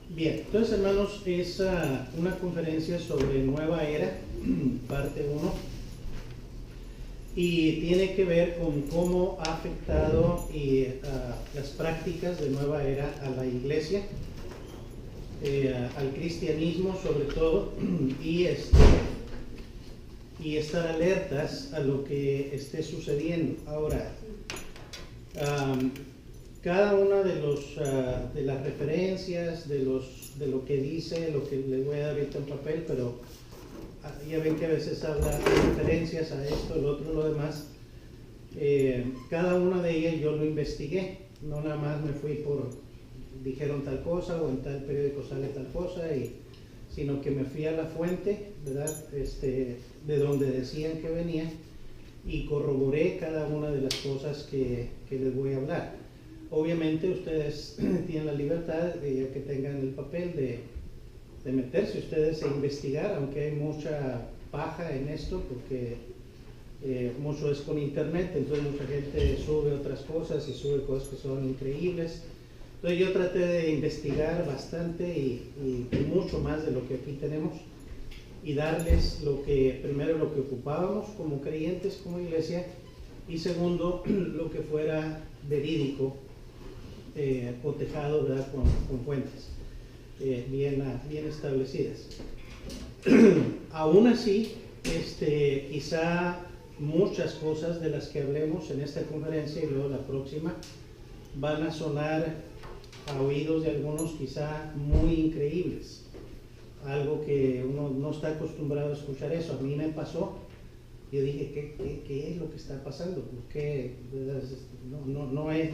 Bien, entonces hermanos, es una conferencia sobre Nueva Era, parte 1, y tiene que ver con cómo ha afectado las prácticas de Nueva Era a la iglesia, al cristianismo sobre todo, y estar alertas a lo que esté sucediendo. Ahora, cada una de las referencias, de lo que dice, lo que les voy a dar ahorita en papel, pero ya ven que a veces habla de referencias a esto, lo otro, lo demás. Cada una de ellas yo lo investigué, no nada más me fui dijeron tal cosa o en tal periódico sale tal cosa, sino que me fui a la fuente, ¿verdad? De donde decían que venía, y corroboré cada una de las cosas que les voy a hablar. Obviamente ustedes tienen la libertad, ya que tengan el papel, de meterse ustedes a investigar, aunque hay mucha paja en esto, porque mucho es con internet, entonces mucha gente sube otras cosas y sube cosas que son increíbles. Entonces yo traté de investigar bastante y mucho más de lo que aquí tenemos, y darles primero lo que ocupábamos como creyentes, como iglesia, y segundo, lo que fuera verídico, cotejado, ¿verdad? Con fuentes bien establecidas. Aún así, quizá muchas cosas de las que hablemos en esta conferencia y luego la próxima van a sonar a oídos de algunos quizá muy increíbles, algo que uno no está acostumbrado a escuchar. Eso a mí me pasó. Yo dije, ¿qué es lo que está pasando? Porque no es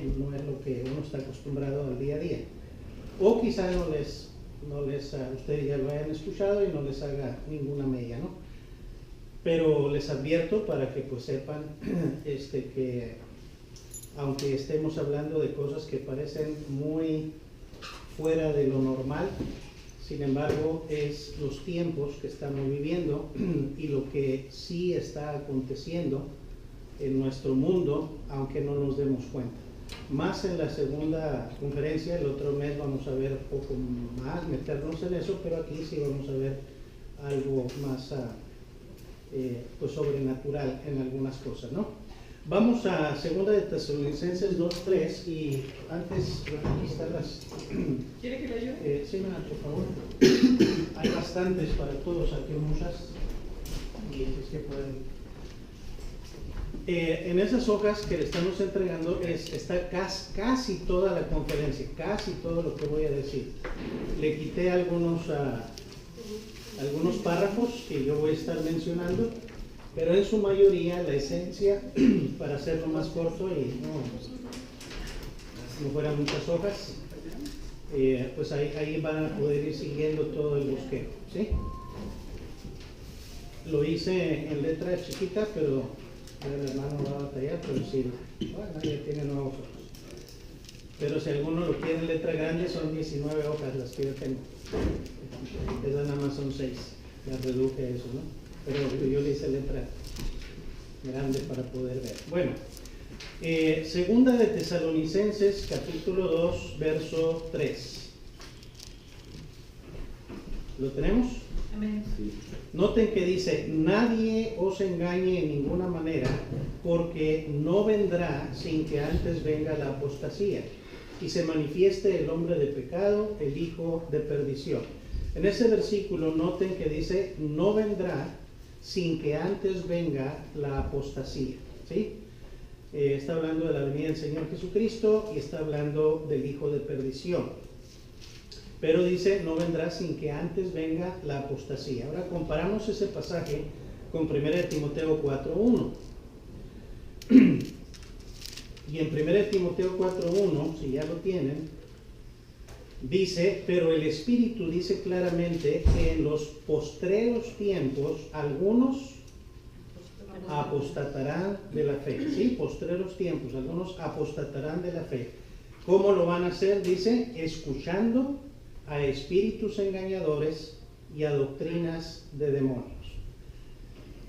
lo que uno está acostumbrado al día a día. O quizá ustedes ya lo hayan escuchado y no les haga ninguna mella, ¿no? Pero les advierto para que pues sepan que aunque estemos hablando de cosas que parecen muy fuera de lo normal, sin embargo, es los tiempos que estamos viviendo y lo que sí está aconteciendo en nuestro mundo, aunque no nos demos cuenta. Más en la segunda conferencia, el otro mes vamos a ver un poco más, meternos en eso, pero aquí sí vamos a ver algo más pues sobrenatural en algunas cosas, ¿no? Vamos a 2 de Tesalonicenses 2:3, y antes, aquí están las... ¿Quiere que le ayude? Sí, por favor. Hay bastantes para todos, aquí muchas, y es que pueden... en esas hojas que le estamos entregando está casi toda la conferencia, casi todo lo que voy a decir. Le quité algunos párrafos que yo voy a estar mencionando, pero en su mayoría la esencia, para hacerlo más corto y no fueran muchas hojas, pues ahí van a poder ir siguiendo todo el bosquejo, ¿sí? Lo hice en letra chiquita, pero el hermano va a batallar, pero sí, bueno, ya tiene 9 hojas. Pero si alguno lo quiere en letra grande, son 19 hojas las que yo tengo. Esas nada más son 6, las reduje a eso, ¿no? Pero yo le hice letra grande para poder ver. Bueno, 2 de Tesalonicenses, capítulo 2, verso 3. ¿Lo tenemos? Amén. Sí. Noten que dice: nadie os engañe en ninguna manera, porque no vendrá sin que antes venga la apostasía y se manifieste el hombre de pecado, el hijo de perdición. En ese versículo noten que dice: no vendrá sin que antes venga la apostasía, ¿sí? Está hablando de la venida del Señor Jesucristo y está hablando del hijo de perdición. Pero dice, no vendrá sin que antes venga la apostasía. Ahora comparamos ese pasaje con 1 Timoteo 4:1. Y en 1 Timoteo 4:1, si ya lo tienen, dice: pero el Espíritu dice claramente que en los postreros tiempos algunos apostatarán de la fe. Sí, postreros tiempos, algunos apostatarán de la fe. ¿Cómo lo van a hacer? Dice, escuchando a espíritus engañadores y a doctrinas de demonios.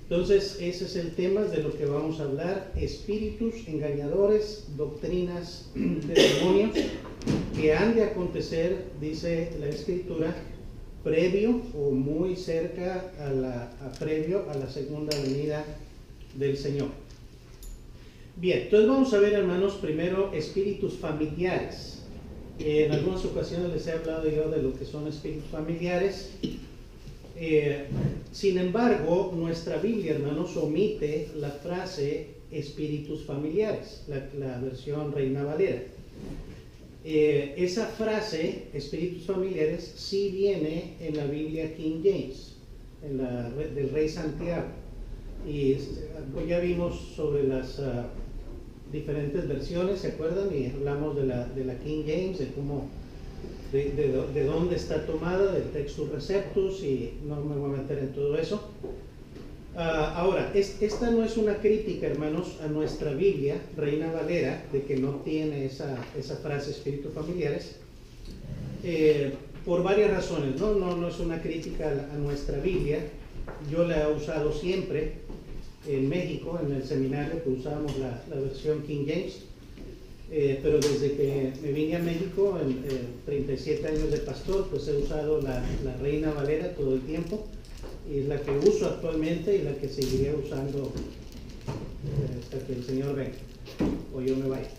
Entonces, ese es el tema de lo que vamos a hablar: espíritus engañadores, doctrinas de demonios. que han de acontecer, dice la Escritura, previo o muy cerca previo a la segunda venida del Señor. Bien, entonces vamos a ver, hermanos, primero espíritus familiares. En algunas ocasiones les he hablado yo de lo que son espíritus familiares. Sin embargo, nuestra Biblia, hermanos, omite la frase espíritus familiares, la versión Reina Valera. Esa frase, espíritus familiares, sí viene en la Biblia King James, del Rey Santiago. Y pues ya vimos sobre las diferentes versiones, ¿se acuerdan? Y hablamos de la King James, de cómo, de dónde está tomada, del Textus Receptus, y no me voy a meter en todo eso. Ahora, esta no es una crítica, hermanos, a nuestra Biblia, Reina Valera, de que no tiene esa frase espíritus familiares, por varias razones. No es una crítica a nuestra Biblia. Yo la he usado siempre en México, en el seminario que usábamos la versión King James, pero desde que me vine a México, en 37 años de pastor, pues he usado la Reina Valera todo el tiempo. Y es la que uso actualmente y la que seguiré usando hasta que el Señor venga o yo me vaya.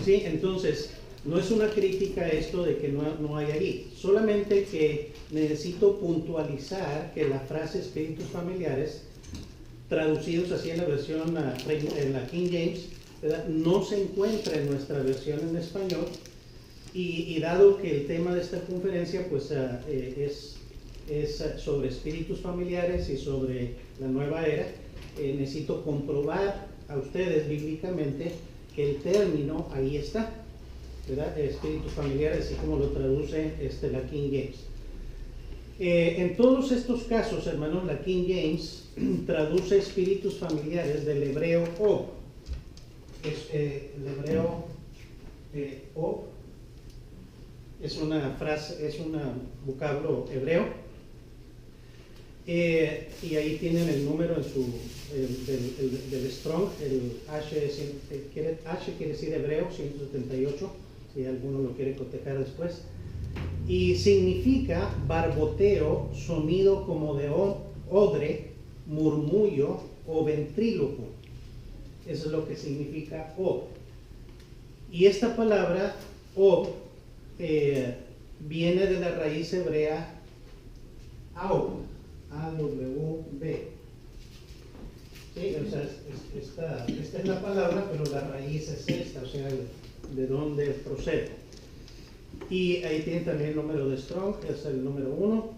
Sí, entonces, no es una crítica esto de que no hay ahí, solamente que necesito puntualizar que la frase espíritus familiares, traducidos así en la versión en la King James, ¿verdad?, no se encuentra en nuestra versión en español, y dado que el tema de esta conferencia pues es sobre espíritus familiares y sobre la nueva era, necesito comprobar a ustedes bíblicamente que el término ahí está, ¿verdad? Espíritus familiares, así como lo traduce la King James. En todos estos casos, hermanos, la King James traduce espíritus familiares del hebreo ob. El hebreo ob es una frase, es un vocablo hebreo. Y ahí tienen el número en del Strong, el H quiere decir hebreo, 178, si alguno lo quiere cotejar después. Y significa barboteo, sonido como de odre, murmullo o ventríloco. Eso es lo que significa ob. Y esta palabra ob viene de la raíz hebrea aub, A-W-B. Sí, o sea, esta es la palabra, pero la raíz es esta, o sea, de dónde procede. Y ahí tiene también el número de Strong, es el número 1.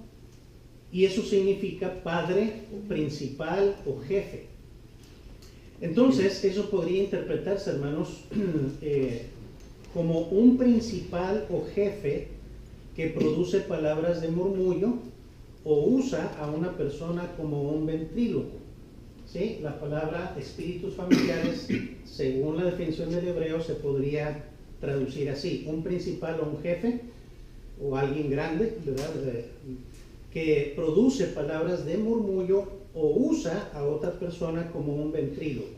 Y eso significa padre, principal o jefe. Entonces, eso podría interpretarse, hermanos, como un principal o jefe que produce palabras de murmullo o usa a una persona como un ventríloco. ¿Sí? La palabra espíritus familiares, según la definición del hebreo, se podría traducir así: un principal o un jefe, o alguien grande, ¿verdad?, que produce palabras de murmullo o usa a otra persona como un ventríloco.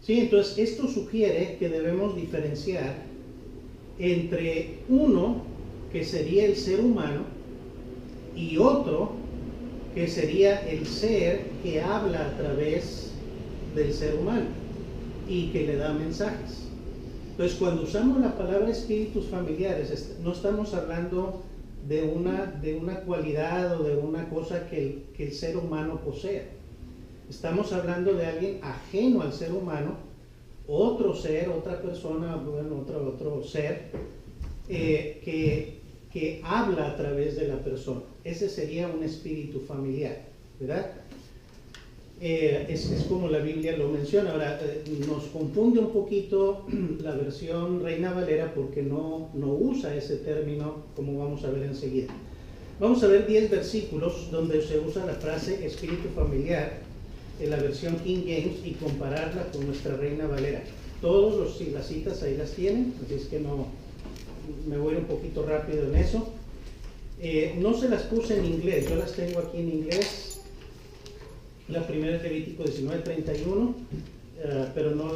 ¿Sí? Entonces, esto sugiere que debemos diferenciar entre uno, que sería el ser humano, y otro, que sería el ser que habla a través del ser humano y que le da mensajes. Entonces, cuando usamos la palabra espíritus familiares, no estamos hablando de una cualidad o de una cosa que el ser humano posea. Estamos hablando de alguien ajeno al ser humano, otro ser, otra persona, bueno, otro ser, que habla a través de la persona. Ese sería un espíritu familiar, ¿verdad? Es como la Biblia lo menciona. Ahora, nos confunde un poquito la versión Reina Valera porque no usa ese término, como vamos a ver enseguida. Vamos a ver 10 versículos donde se usa la frase espíritu familiar en la versión King James y compararla con nuestra Reina Valera. Todos las citas ahí las tienen, así es que no me voy un poquito rápido en eso. No se las puse en inglés, yo las tengo aquí en inglés. La primera es Levítico 19:31, pero no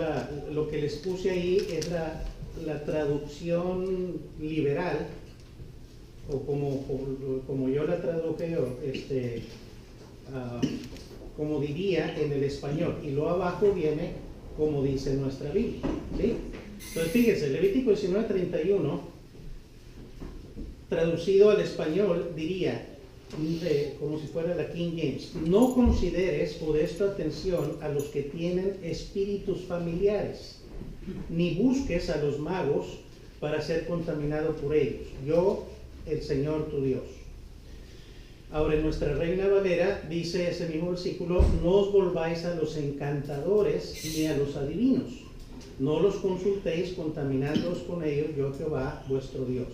lo que les puse ahí es la traducción liberal, o como yo la traduje, como diría en el español, y lo abajo viene como dice nuestra Biblia, ¿sí? Entonces fíjense, Levítico 19:31, traducido al español, diría, como si fuera la King James: no consideres o des tu atención a los que tienen espíritus familiares, ni busques a los magos para ser contaminado por ellos. Yo, el Señor tu Dios. Ahora, en nuestra Reina Valera dice ese mismo versículo: no os volváis a los encantadores ni a los adivinos, no los consultéis contaminándoos con ellos, yo Jehová vuestro Dios.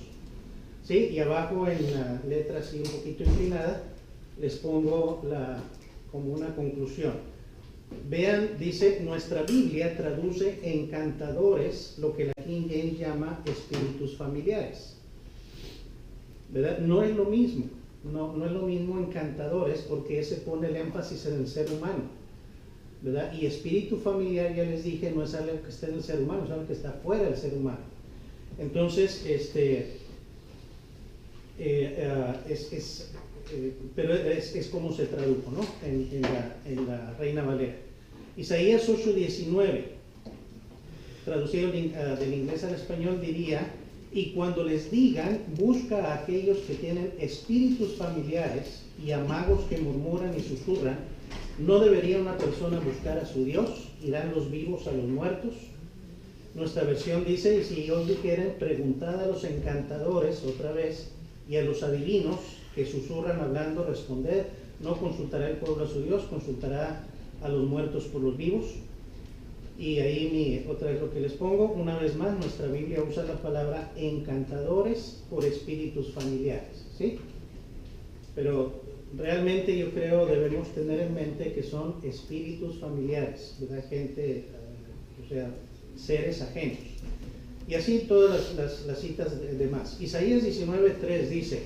¿Sí? Y abajo en la letra así un poquito inclinada les pongo como una conclusión. Vean, dice, nuestra Biblia traduce encantadores, lo que la King James llama espíritus familiares, ¿verdad? No es lo mismo. No es lo mismo encantadores, porque ese pone el énfasis en el ser humano, ¿verdad? Y espíritu familiar, ya les dije, no es algo que esté en el ser humano, es algo que está fuera del ser humano. Entonces, pero es como se tradujo, ¿no? En la Reina Valera. Isaías 8:19, traducido del inglés al español, diría: y cuando les digan, busca a aquellos que tienen espíritus familiares y a magos que murmuran y susurran, ¿no debería una persona buscar a su Dios? ¿Irán los vivos a los muertos? Nuestra versión dice: y si os dijeren, preguntad a los encantadores, otra vez, y a los adivinos que susurran hablando, responded, ¿no consultará el pueblo a su Dios? ¿Consultará a los muertos por los vivos? Y ahí otra vez lo que les pongo, una vez más, nuestra Biblia usa la palabra encantadores por espíritus familiares, ¿sí? Pero realmente yo creo debemos tener en mente que son espíritus familiares, ¿verdad? Gente, o sea, seres ajenos. Y así todas las citas demás. Isaías 19:3 dice: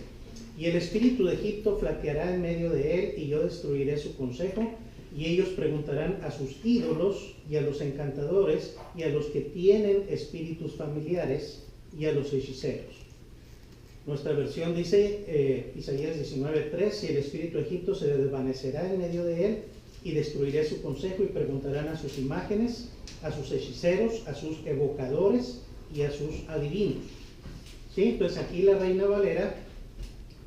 y el espíritu de Egipto flaqueará en medio de él, y yo destruiré su consejo, y ellos preguntarán a sus ídolos y a los encantadores y a los que tienen espíritus familiares y a los hechiceros. Nuestra versión dice, Isaías 19:3, si el espíritu de Egipto se desvanecerá en medio de él, y destruiré su consejo, y preguntarán a sus imágenes, a sus hechiceros, a sus evocadores y a sus adivinos. ¿Sí? Entonces aquí la Reina Valera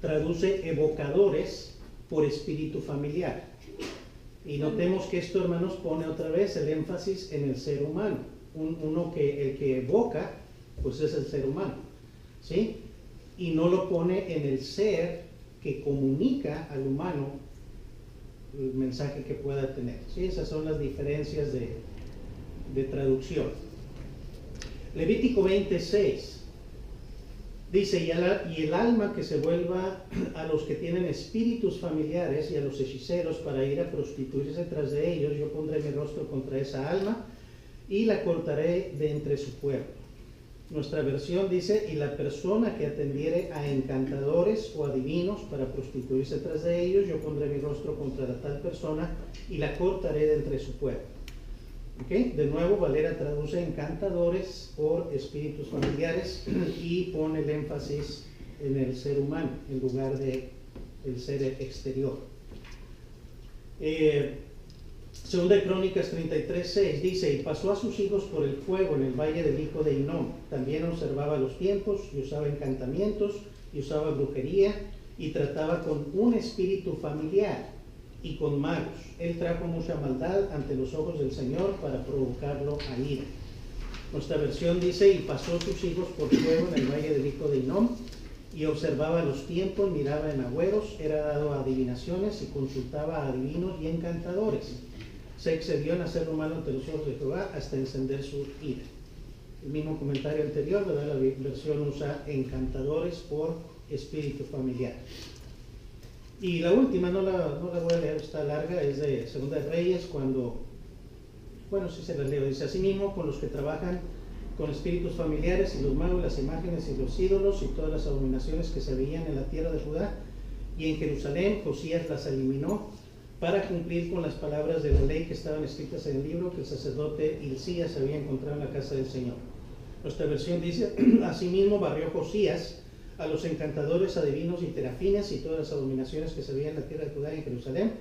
traduce evocadores por espíritu familiar. Y notemos que esto, hermanos, pone otra vez el énfasis en el ser humano. El que evoca, pues es el ser humano, ¿sí? Y no lo pone en el ser que comunica al humano el mensaje que pueda tener, ¿sí? Esas son las diferencias de traducción. Levítico 20:6 dice: y el alma que se vuelva a los que tienen espíritus familiares y a los hechiceros para ir a prostituirse tras de ellos, yo pondré mi rostro contra esa alma y la cortaré de entre su pueblo. Nuestra versión dice: y la persona que atendiere a encantadores o adivinos para prostituirse tras de ellos, yo pondré mi rostro contra la tal persona y la cortaré de entre su pueblo. ¿Okay? De nuevo, Valera traduce encantadores por espíritus familiares y pone el énfasis en el ser humano en lugar de el ser exterior. Segunda de Crónicas 33:6 dice: y pasó a sus hijos por el fuego en el valle del hijo de Hinnom. También observaba los tiempos y usaba encantamientos y usaba brujería y trataba con un espíritu familiar y con magos. Él trajo mucha maldad ante los ojos del Señor para provocarlo a ira. Nuestra versión dice: y pasó sus hijos por fuego en el valle del hijo de Hinnom, y observaba los tiempos, miraba en agüeros, era dado a adivinaciones y consultaba a adivinos y encantadores. Se excedió en hacer lo malo ante los ojos de Jehová hasta encender su ira. El mismo comentario anterior, ¿verdad? La versión usa encantadores por espíritu familiar. Y la última, no la voy a leer, está larga, es de Segunda de Reyes, sí se las leo. Dice: asimismo, con los que trabajan con espíritus familiares y los magos, las imágenes y los ídolos y todas las abominaciones que se veían en la tierra de Judá y en Jerusalén, Josías las eliminó para cumplir con las palabras de la ley que estaban escritas en el libro que el sacerdote Hilcías había encontrado en la casa del Señor. Nuestra versión dice, asimismo barrió Josías a los encantadores, adivinos y terafines y todas las abominaciones que se veían en la tierra de Judá y en Jerusalén,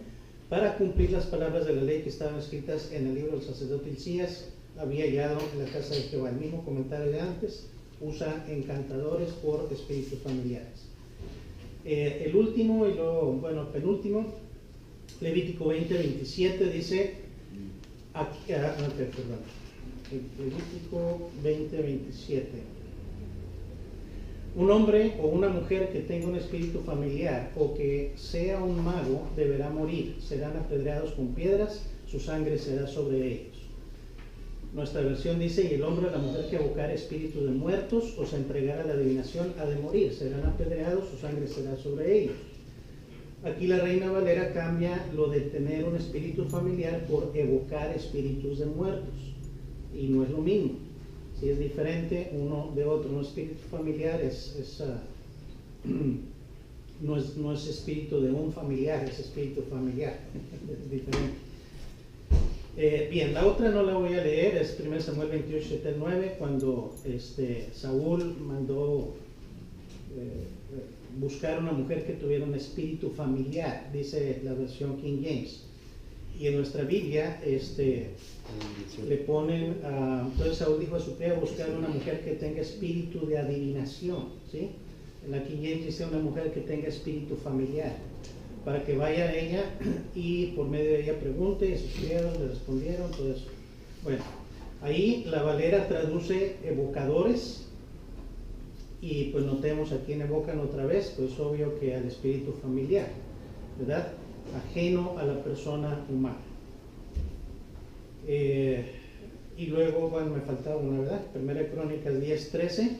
para cumplir las palabras de la ley que estaban escritas en el libro del sacerdote Hilcías, había hallado en la casa de Jehová. El mismo comentario de antes usa encantadores por espíritus familiares. El último y luego, bueno, penúltimo, Levítico 20:27 dice, Levítico 20:27. Un hombre o una mujer que tenga un espíritu familiar o que sea un mago deberá morir, serán apedreados con piedras, su sangre será sobre ellos. Nuestra versión dice, y el hombre o la mujer que evocara espíritu de muertos o se entregara a la adivinación ha de morir, serán apedreados, su sangre será sobre ellos. Aquí la Reina Valera cambia lo de tener un espíritu familiar por evocar espíritus de muertos, y no es lo mismo. Si es diferente uno de otro, un espíritu familiar no es espíritu de un familiar, es espíritu familiar, es diferente. Bien, la otra no la voy a leer, es 1 Samuel 28:7-9, cuando Saúl mandó buscar una mujer que tuviera un espíritu familiar, dice la versión King James. Y en nuestra Biblia le ponen, entonces Saúl dijo a su criado buscar una mujer que tenga espíritu de adivinación, ¿sí? En la King James dice una mujer que tenga espíritu familiar, para que vaya a ella y por medio de ella pregunte, y sus criados le respondieron, todo eso. Bueno, ahí la Valera traduce evocadores, y pues notemos a quién evocan otra vez, pues obvio que al espíritu familiar, ¿verdad? Ajeno a la persona humana. Y luego, bueno, me faltaba una, ¿verdad? Primera Crónicas 10:13,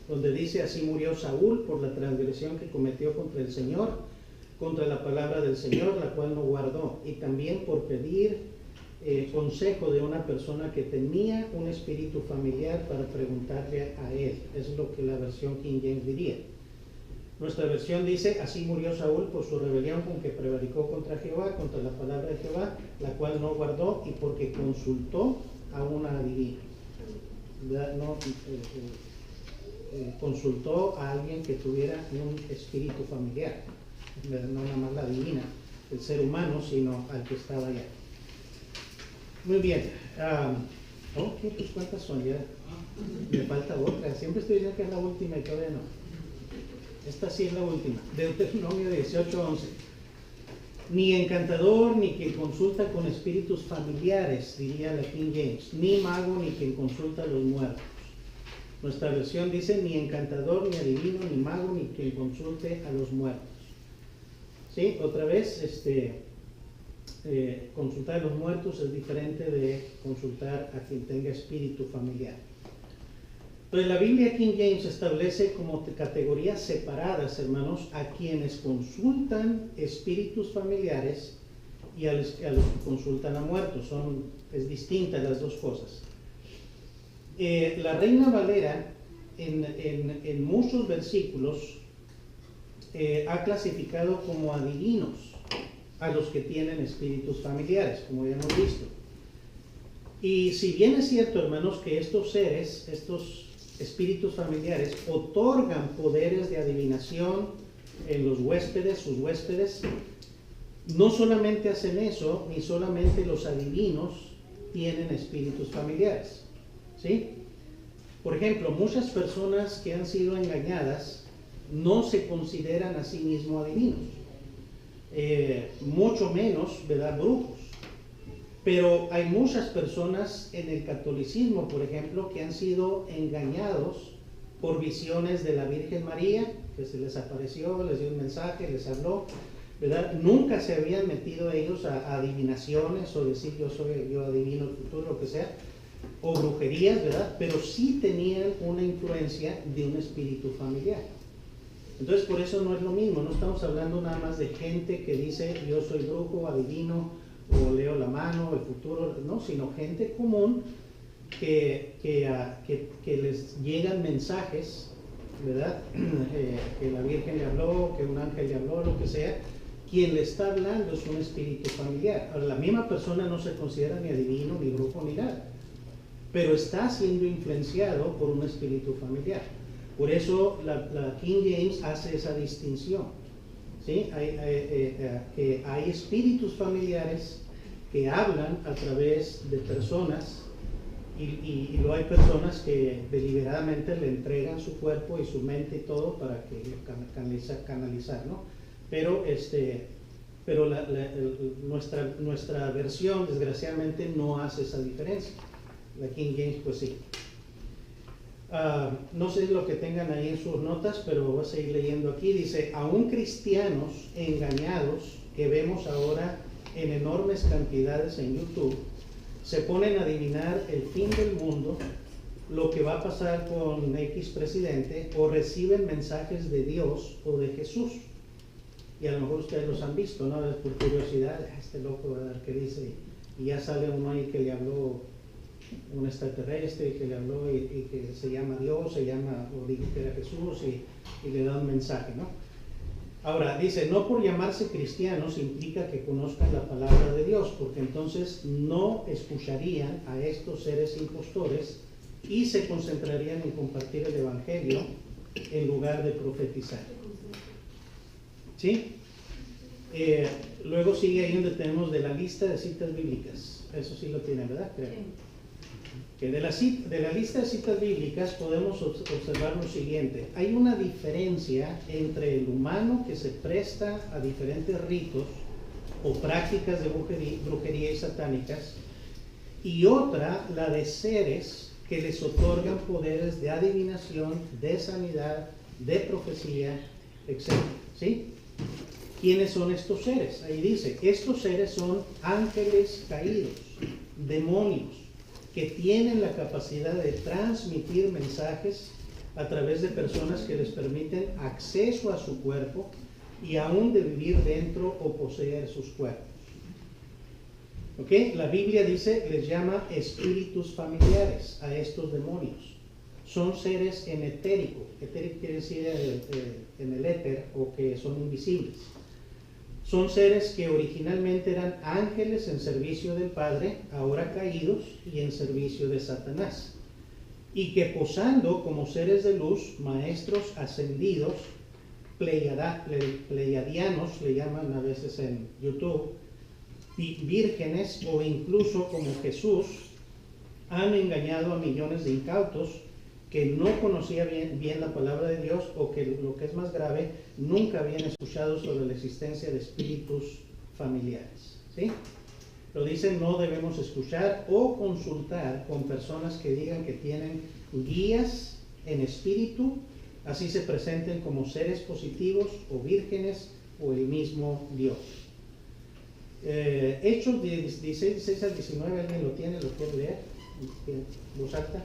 donde dice, así murió Saúl por la transgresión que cometió contra el Señor, contra la palabra del Señor, la cual no guardó, y también por pedir consejo de una persona que tenía un espíritu familiar para preguntarle a él. Es lo que la versión King James diría. Nuestra versión dice, así murió Saúl por su rebelión con que prevaricó contra Jehová, contra la palabra de Jehová, la cual no guardó, y porque consultó a una adivina. No, consultó a alguien que tuviera un espíritu familiar, no nada más la adivina, el ser humano, sino al que estaba allá. Muy bien. Ok, pues ¿cuántas son ya? Me falta otra. Siempre estoy diciendo que es la última y todavía no. Esta sí es la última. Deuteronomio 18:11. Ni encantador, ni quien consulta con espíritus familiares, diría la King James, ni mago, ni quien consulta a los muertos. Nuestra versión dice, ni encantador, ni adivino, ni mago, ni quien consulte a los muertos. ¿Sí? Otra vez, consultar a los muertos es diferente de consultar a quien tenga espíritu familiar. Entonces la Biblia King James establece como categorías separadas, hermanos, a quienes consultan espíritus familiares y a los que consultan a muertos. Es distinta las dos cosas. La Reina Valera en muchos versículos ha clasificado como adivinos a los que tienen espíritus familiares, como ya hemos visto. Y si bien es cierto, hermanos, que estos seres, estos espíritus familiares, otorgan poderes de adivinación en los huéspedes, sus huéspedes, no solamente hacen eso, ni solamente los adivinos tienen espíritus familiares, ¿sí? Por ejemplo, muchas personas que han sido engañadas no se consideran a sí mismos adivinos. Mucho menos, ¿verdad?, brujos. Pero hay muchas personas en el catolicismo, por ejemplo, que han sido engañados por visiones de la Virgen María, que se les apareció, les dio un mensaje, les habló, ¿verdad? Nunca se habían metido ellos a adivinaciones o decir yo adivino el futuro, lo que sea, o brujerías, ¿verdad? Pero sí tenían una influencia de un espíritu familiar. Entonces, por eso no es lo mismo, no estamos hablando nada más de gente que dice yo soy brujo, adivino, o leo la mano, el futuro, no, sino gente común que les llegan mensajes, ¿verdad? Que la Virgen le habló, que un ángel le habló, lo que sea. Quien le está hablando es un espíritu familiar. Ahora, la misma persona no se considera ni adivino, ni brujo, ni nada, pero está siendo influenciado por un espíritu familiar. Por eso la King James hace esa distinción, ¿sí? Que hay espíritus familiares que hablan a través de personas y luego hay personas que deliberadamente le entregan su cuerpo y su mente y todo para que canalizar, ¿no? Pero nuestra versión desgraciadamente no hace esa diferencia. La King James pues sí. No sé lo que tengan ahí en sus notas, pero voy a seguir leyendo aquí. Dice, aún cristianos engañados que vemos ahora en enormes cantidades en YouTube, se ponen a adivinar el fin del mundo, lo que va a pasar con X presidente, o reciben mensajes de Dios o de Jesús. Y a lo mejor ustedes los han visto, ¿no? Por curiosidad, este loco, a ver qué dice. Y ya sale uno ahí que le habló un extraterrestre, que le habló y que se llama Dios, o dijo que era Jesús, y le da un mensaje, ¿no? Ahora, dice, no por llamarse cristianos implica que conozcan la palabra de Dios, porque entonces no escucharían a estos seres impostores y se concentrarían en compartir el evangelio en lugar de profetizar. ¿Sí? Luego sigue ahí donde tenemos de la lista de citas bíblicas. Eso sí lo tienen, ¿verdad? Creo. Que de la lista de citas bíblicas podemos observar lo siguiente. Hay una diferencia entre el humano que se presta a diferentes ritos o prácticas de brujería y satánicas, y otra, la de seres que les otorgan poderes de adivinación, de sanidad, de profecía, etc. ¿Sí? ¿Quiénes son estos seres? Ahí dice, estos seres son ángeles caídos, demonios, que tienen la capacidad de transmitir mensajes a través de personas que les permiten acceso a su cuerpo y aún de vivir dentro o poseer sus cuerpos. ¿Ok? La Biblia dice, les llama espíritus familiares a estos demonios. Son seres en etérico. Etérico quiere decir en el éter, o que son invisibles. Son seres que originalmente eran ángeles en servicio del Padre, ahora caídos y en servicio de Satanás. Y que posando como seres de luz, maestros ascendidos, pleiadianos, le llaman a veces en YouTube, vírgenes o incluso como Jesús, han engañado a millones de incautos que no conocían bien la palabra de Dios, o que, lo que es más grave, nunca habían escuchado sobre la existencia de espíritus familiares. ¿Sí? Lo dicen, no debemos escuchar o consultar con personas que digan que tienen guías en espíritu, así se presenten como seres positivos o vírgenes o el mismo Dios. Hechos 16 al 19, ¿alguien lo tiene? ¿Lo puede leer? ¿Voz alta?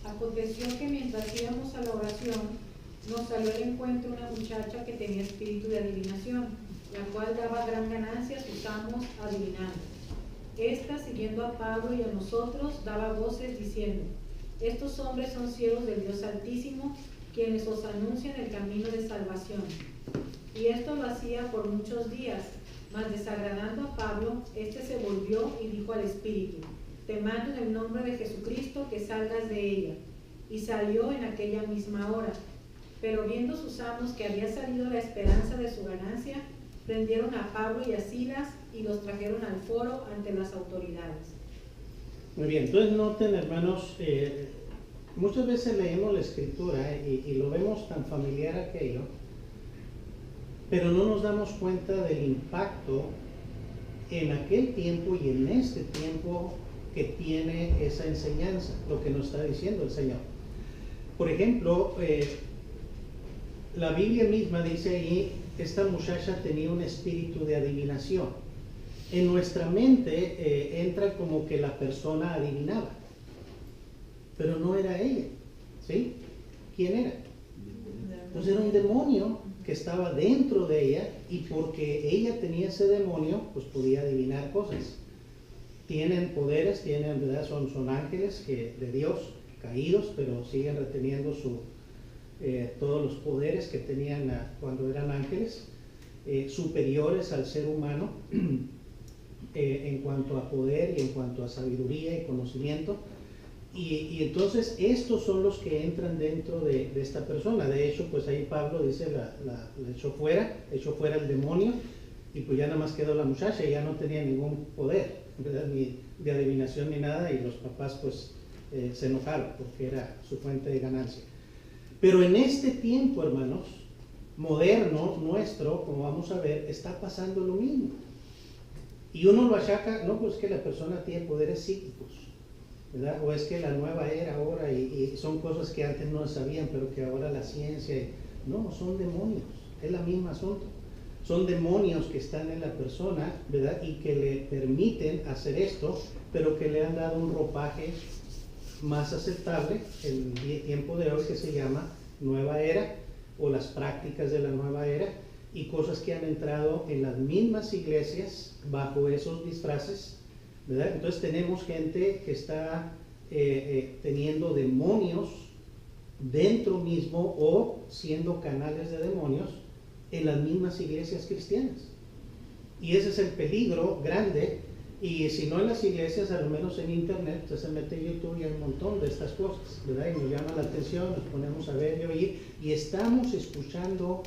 Aconteció que mientras íbamos a la oración, nos salió al encuentro una muchacha que tenía espíritu de adivinación, la cual daba gran ganancia a sus amos adivinando. Esta, siguiendo a Pablo y a nosotros, daba voces diciendo, estos hombres son siervos del Dios Altísimo, quienes os anuncian el camino de salvación. Y esto lo hacía por muchos días, mas desagradando a Pablo, éste se volvió y dijo al espíritu, te mando en el nombre de Jesucristo que salgas de ella. Y salió en aquella misma hora. Pero viendo sus amos que había salido la esperanza de su ganancia, prendieron a Pablo y a Silas y los trajeron al foro ante las autoridades. Muy bien, entonces noten, hermanos, muchas veces leemos la escritura y lo vemos tan familiar aquello, pero no nos damos cuenta del impacto en aquel tiempo y en este tiempo que tiene esa enseñanza, lo que nos está diciendo el Señor. Por ejemplo, la Biblia misma dice ahí, esta muchacha tenía un espíritu de adivinación. En nuestra mente entra como que la persona adivinaba, pero no era ella, ¿sí? ¿Quién era? Entonces era un demonio que estaba dentro de ella, y porque ella tenía ese demonio, pues podía adivinar cosas. Tienen poderes, ¿verdad? Son ángeles de Dios, caídos, pero siguen reteniendo todos los poderes que tenían cuando eran ángeles, superiores al ser humano. en cuanto a poder y en cuanto a sabiduría y conocimiento. Y entonces estos son los que entran dentro de esta persona. De hecho, pues ahí Pablo dice, la echó fuera el demonio, y pues ya nada más quedó la muchacha, y ya no tenía ningún poder, ¿verdad? Ni de adivinación ni nada, y los papás pues se enojaron porque era su fuente de ganancia. Pero en este tiempo, hermanos, moderno, nuestro, como vamos a ver, está pasando lo mismo. Y uno lo achaca, no, pues que la persona tiene poderes psíquicos, ¿verdad? O es que la nueva era ahora, y son cosas que antes no sabían, pero que ahora la ciencia, no, son demonios, es la misma asunto. Son demonios que están en la persona, ¿verdad? Y que le permiten hacer esto, pero que le han dado un ropaje más aceptable en el tiempo de hoy, que se llama nueva era, o las prácticas de la nueva era, y cosas que han entrado en las mismas iglesias bajo esos disfraces, ¿verdad? Entonces tenemos gente que está teniendo demonios dentro mismo o siendo canales de demonios en las mismas iglesias cristianas. Y ese es el peligro grande. Y si no en las iglesias, al menos en internet, usted se mete en YouTube y hay un montón de estas cosas, ¿verdad? Y nos llama la atención, nos ponemos a ver y oír, y estamos escuchando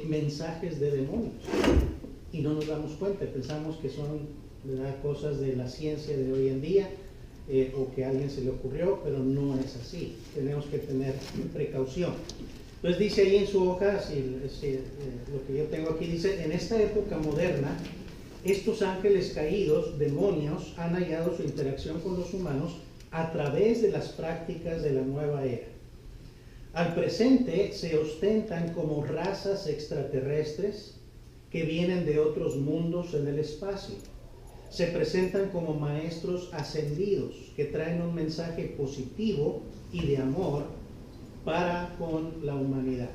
mensajes de demonios. Y no nos damos cuenta, pensamos que son, ¿verdad?, cosas de la ciencia de hoy en día, o que a alguien se le ocurrió, pero no es así. Tenemos que tener precaución. Entonces dice ahí en su hoja, lo que yo tengo aquí, dice, en esta época moderna, estos ángeles caídos, demonios, han hallado su interacción con los humanos a través de las prácticas de la nueva era. Al presente se ostentan como razas extraterrestres que vienen de otros mundos en el espacio. Se presentan como maestros ascendidos que traen un mensaje positivo y de amor para con la humanidad.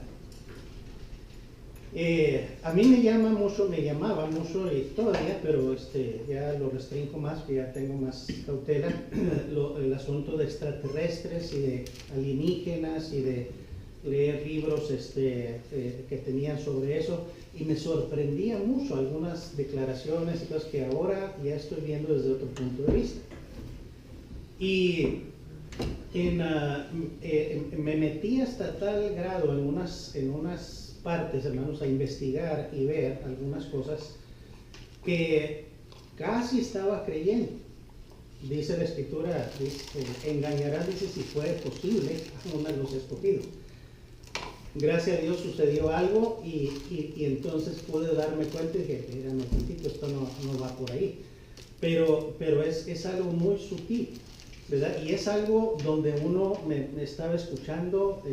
A mí me llamaba mucho, y todavía, pero ya lo restringo más, que ya tengo más cautela, el asunto de extraterrestres y de alienígenas, y de leer libros que tenían sobre eso, y me sorprendía mucho algunas declaraciones y cosas que ahora ya estoy viendo desde otro punto de vista. Y me metí hasta tal grado en unas partes, hermanos, a investigar y ver algunas cosas que casi estaba creyendo. Dice la Escritura, engañará, dice, si fuere posible, a uno de los escogidos. Gracias a Dios sucedió algo, y entonces pude darme cuenta y dije, mira, no, esto no va por ahí. Pero es algo muy sutil, ¿verdad? Y es algo donde uno me estaba escuchando,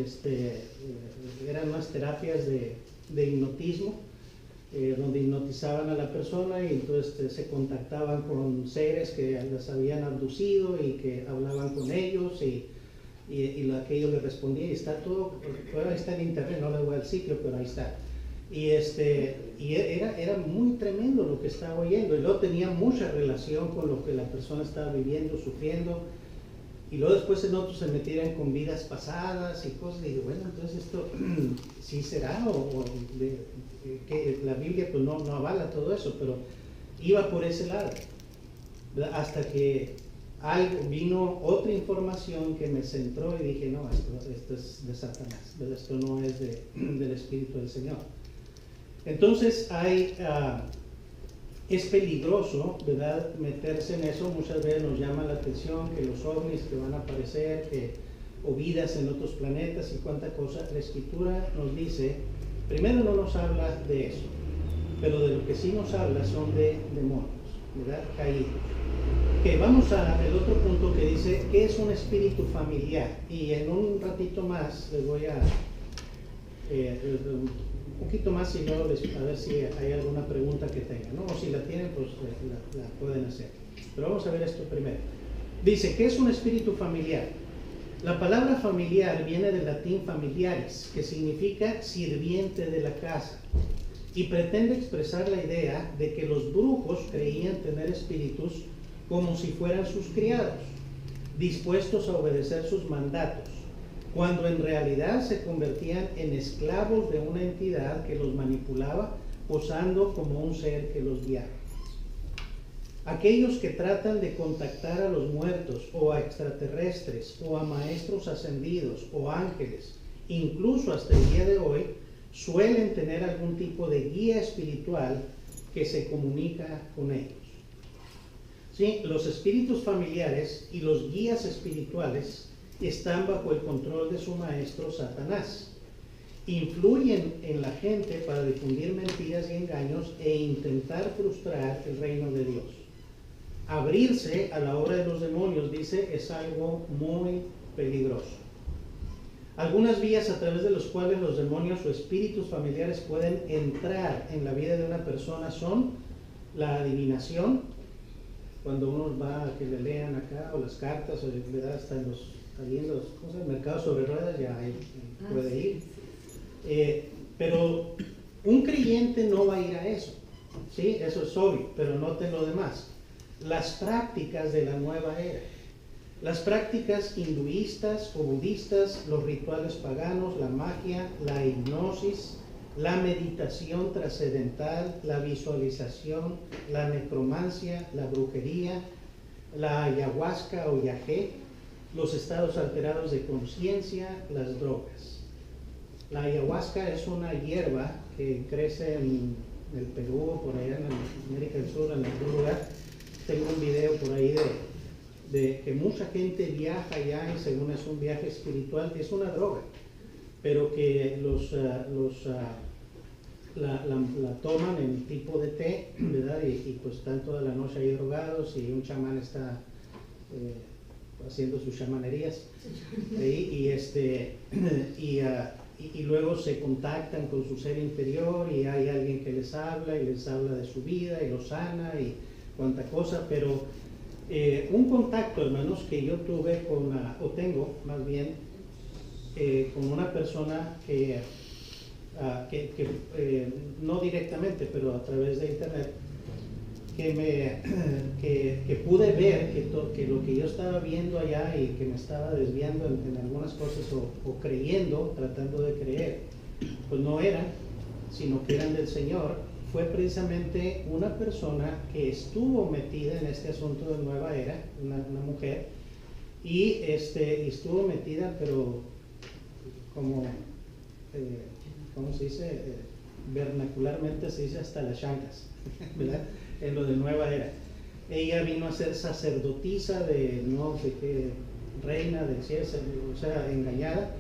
eran unas terapias de hipnotismo, donde hipnotizaban a la persona, y entonces se contactaban con seres que las habían abducido y que hablaban con ellos, y aquello le respondía, y está todo, bueno, está en internet, no le voy al sitio, pero ahí está. Y era muy tremendo lo que estaba oyendo, y luego tenía mucha relación con lo que la persona estaba viviendo, sufriendo. Y luego después en otros se metieran con vidas pasadas y cosas, y digo, bueno, entonces esto sí será, que la Biblia pues no avala todo eso, pero iba por ese lado, ¿verdad? Hasta que vino otra información que me centró y dije, no, esto es de Satanás, ¿verdad? Esto no es del Espíritu del Señor. Entonces es peligroso, ¿verdad?, meterse en eso. Muchas veces nos llama la atención que los ovnis que van a aparecer, o vidas en otros planetas y cuánta cosa. La Escritura nos dice, primero no nos habla de eso, pero de lo que sí nos habla son de demonios, ¿verdad?, caídos. Okay, vamos al otro punto que dice, ¿qué es un espíritu familiar? Y en un ratito más les voy a un poquito más, y luego a ver si hay alguna pregunta que tengan, ¿no? O si la tienen, pues la pueden hacer. Pero vamos a ver esto primero. Dice, ¿qué es un espíritu familiar? La palabra familiar viene del latín familiaris, que significa sirviente de la casa, y pretende expresar la idea de que los brujos creían tener espíritus como si fueran sus criados, dispuestos a obedecer sus mandatos, cuando en realidad se convertían en esclavos de una entidad que los manipulaba, posando como un ser que los guiaba. Aquellos que tratan de contactar a los muertos o a extraterrestres o a maestros ascendidos o ángeles, incluso hasta el día de hoy, suelen tener algún tipo de guía espiritual que se comunica con ellos. ¿Sí? Los espíritus familiares y los guías espirituales están bajo el control de su maestro Satanás. Influyen en la gente para difundir mentiras y engaños e intentar frustrar el reino de Dios. Abrirse a la obra de los demonios, dice, es algo muy peligroso. Algunas vías a través de las cuales los demonios o espíritus familiares pueden entrar en la vida de una persona son la adivinación, cuando uno va a que le lean acá, o las cartas, o le da hasta en los mercados sobre ruedas, ya ahí puede ir. Pero un creyente no va a ir a eso, ¿sí? Eso es obvio, pero noten lo demás. Las prácticas de la nueva era, las prácticas hinduistas o budistas, los rituales paganos, la magia, la hipnosis, la meditación trascendental, la visualización, la necromancia, la brujería, la ayahuasca o yagé, los estados alterados de conciencia, las drogas. La ayahuasca es una hierba que crece en el Perú o por allá en América del Sur, en algún lugar. Tengo un video por ahí de que mucha gente viaja allá y según es un viaje espiritual, es una droga, pero que la toman en tipo de té, ¿verdad? Y pues están toda la noche ahí drogados y un chamán está haciendo sus chamanerías ahí, y luego se contactan con su ser interior y hay alguien que les habla y les habla de su vida y los sana y cuánta cosa, pero un contacto, hermanos, que yo tuve tengo más bien, con una persona que no directamente, pero a través de internet, que pude ver que lo que yo estaba viendo allá y que me estaba desviando en algunas cosas o creyendo, tratando de creer, pues no eran, sino que eran del Señor. Fue precisamente una persona que estuvo metida en este asunto de nueva era, una mujer, y estuvo metida, pero como, ¿cómo se dice? Vernacularmente se dice hasta las chanclas, ¿verdad? En lo de nueva era. Ella vino a ser sacerdotisa de no sé qué, reina del cielo, o sea, engañada,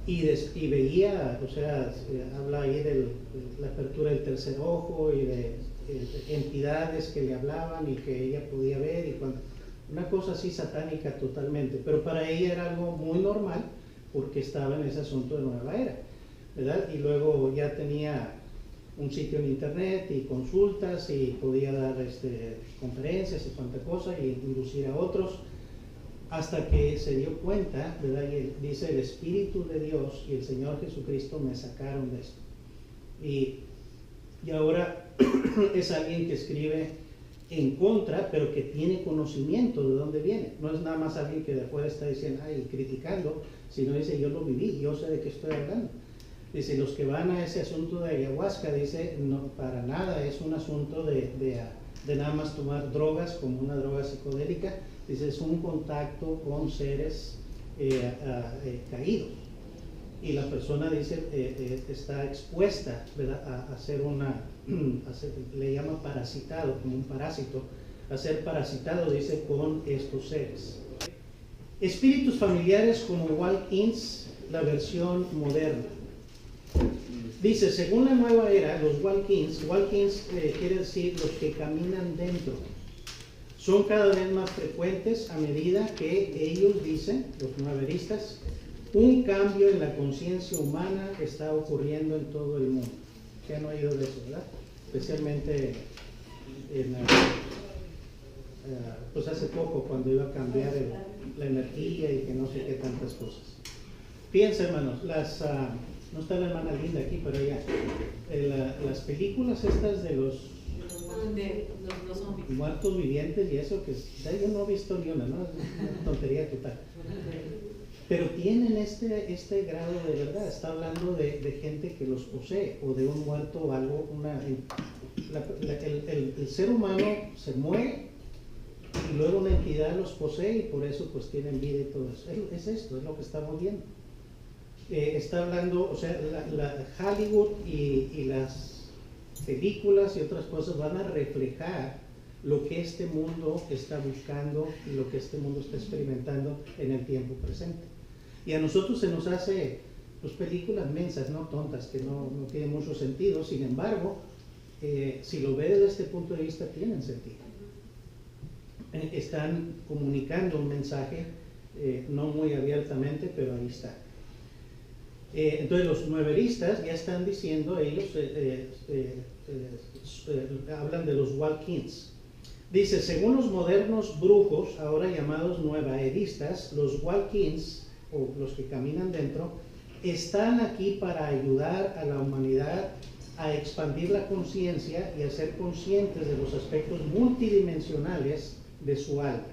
y veía, o sea, habla ahí de la apertura del tercer ojo y de entidades que le hablaban y que ella podía ver, y una cosa así satánica totalmente, pero para ella era algo muy normal porque estaba en ese asunto de nueva era, ¿verdad? Y luego ya tenía un sitio en internet y consultas y podía dar conferencias y cuánta cosa y inducir a otros, hasta que se dio cuenta, ¿verdad? Y dice, el Espíritu de Dios y el Señor Jesucristo me sacaron de esto. Y ahora es alguien que escribe en contra, pero que tiene conocimiento de dónde viene. No es nada más alguien que de afuera está diciendo, ay, criticando, sino dice, yo lo viví, yo sé de qué estoy hablando. Dice, los que van a ese asunto de ayahuasca, dice, no, para nada es un asunto de nada más tomar drogas como una droga psicodélica. Dice, es un contacto con seres caídos. Y la persona, dice, está expuesta, ¿verdad? A ser le llama parasitado, como un parásito, a ser parasitado, dice, con estos seres. Espíritus familiares como walk-ins, la versión moderna. Dice, según la nueva era, los walk-ins quiere decir los que caminan dentro, son cada vez más frecuentes a medida que ellos dicen, los nueveristas, un cambio en la conciencia humana está ocurriendo en todo el mundo. ¿Qué han oído de eso, verdad? Especialmente pues hace poco, cuando iba a cambiar la energía y que no sé qué tantas cosas. Fíjense, hermanos, no está la hermana Linda aquí, pero ya, las películas estas de los zombies, muertos vivientes y eso, que yo no he visto ni una, ¿no? Es una tontería total. Pero tienen este grado de verdad. Está hablando de gente que los posee, o de un muerto o algo. El ser humano se muere y luego una entidad los posee y por eso pues tienen vida y todo eso. Es esto, es lo que estamos viendo. Está hablando, o sea, Hollywood y las películas y otras cosas van a reflejar lo que este mundo está buscando y lo que este mundo está experimentando en el tiempo presente. Y a nosotros se nos hace pues, películas mensas, no tontas, que no tienen mucho sentido. Sin embargo, si lo ves desde este punto de vista, tienen sentido. Están comunicando un mensaje, no muy abiertamente, pero ahí está. Entonces los nueveristas ya están diciendo, ellos hablan de los walk-ins. Dice, según los modernos brujos, ahora llamados nuevaeristas, los walk-ins, o los que caminan dentro, están aquí para ayudar a la humanidad a expandir la conciencia y a ser conscientes de los aspectos multidimensionales de su alma.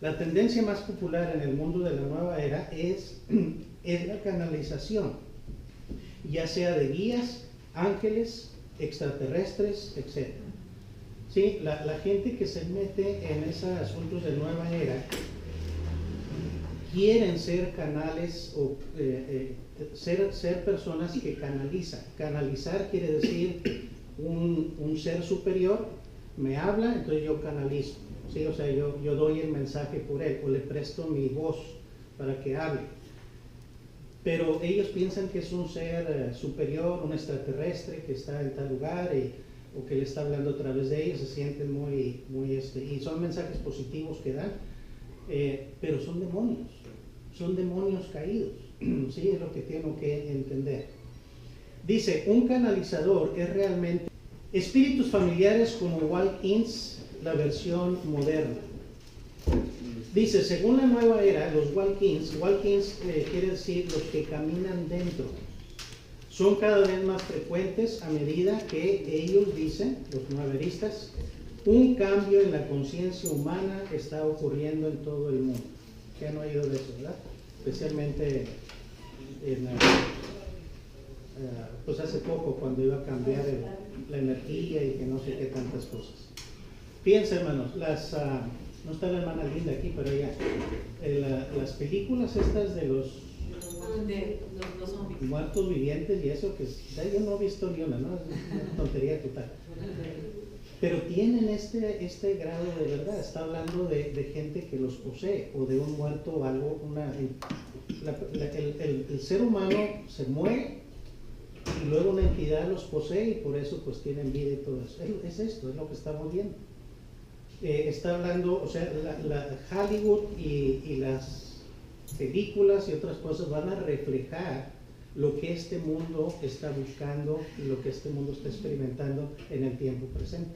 La tendencia más popular en el mundo de la nueva era es la canalización, ya sea de guías, ángeles, extraterrestres, etc. ¿Sí? La gente que se mete en esos asuntos de nueva era quieren ser canales o ser personas que canalizan. Canalizar quiere decir un ser superior me habla, entonces yo canalizo. ¿Sí? O sea, yo doy el mensaje por él o le presto mi voz para que hable. Pero ellos piensan que es un ser superior, un extraterrestre que está en tal lugar o que le está hablando a través de ellos, se sienten muy y son mensajes positivos que dan, pero son demonios caídos. Sí, es lo que tengo que entender. Dice, un canalizador es realmente espíritus familiares como walk-ins, la versión moderna. Dice, según la nueva era, los walk-ins quiere decir los que caminan dentro, son cada vez más frecuentes a medida que ellos dicen, los nueveristas, un cambio en la conciencia humana está ocurriendo en todo el mundo. ¿Qué han oído de eso, verdad? Especialmente pues hace poco cuando iba a cambiar la energía y que no sé qué tantas cosas. Fíjense, hermanos, no está la hermana Linda aquí, pero ya, las películas estas de los muertos vivientes y eso, que yo no he visto ni una, ¿no? Es una tontería total. Pero tienen este grado de verdad. Está hablando de gente que los posee, o de un muerto o algo. El ser humano se muere y luego una entidad los posee y por eso pues tienen vida y todo eso. Es esto, es lo que estamos viendo. Está hablando, o sea, Hollywood y las películas y otras cosas van a reflejar lo que este mundo está buscando y lo que este mundo está experimentando en el tiempo presente.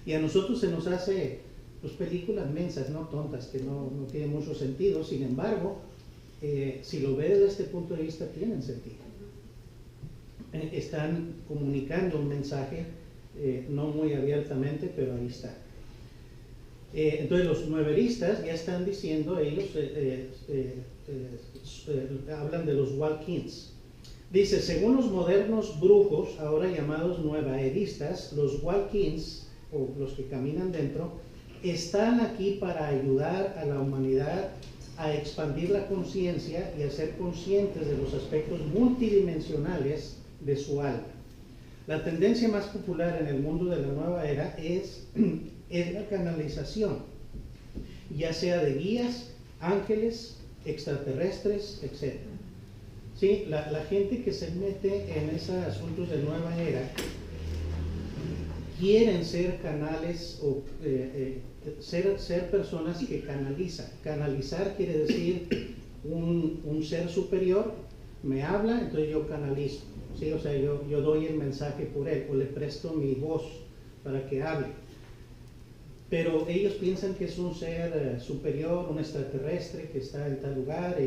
Y a nosotros se nos hace pues, películas mensas, no tontas, que no tienen mucho sentido. Sin embargo, si lo ves desde este punto de vista, tienen sentido. Están comunicando un mensaje, no muy abiertamente, pero ahí está. Entonces los nueveristas ya están diciendo, ellos hablan de los walk-ins. Dice, según los modernos brujos, ahora llamados nuevaeristas, los walk-ins, o los que caminan dentro, están aquí para ayudar a la humanidad a expandir la conciencia y a ser conscientes de los aspectos multidimensionales de su alma. La tendencia más popular en el mundo de la nueva era es la canalización, ya sea de guías, ángeles, extraterrestres, etc. ¿Sí? La gente que se mete en esos asuntos de nueva era quieren ser canales o ser personas que canalizan. Canalizar quiere decir un ser superior me habla, entonces yo canalizo. ¿Sí? O sea, yo doy el mensaje por él o le presto mi voz para que hable. Pero ellos piensan que es un ser superior, un extraterrestre que está en tal lugar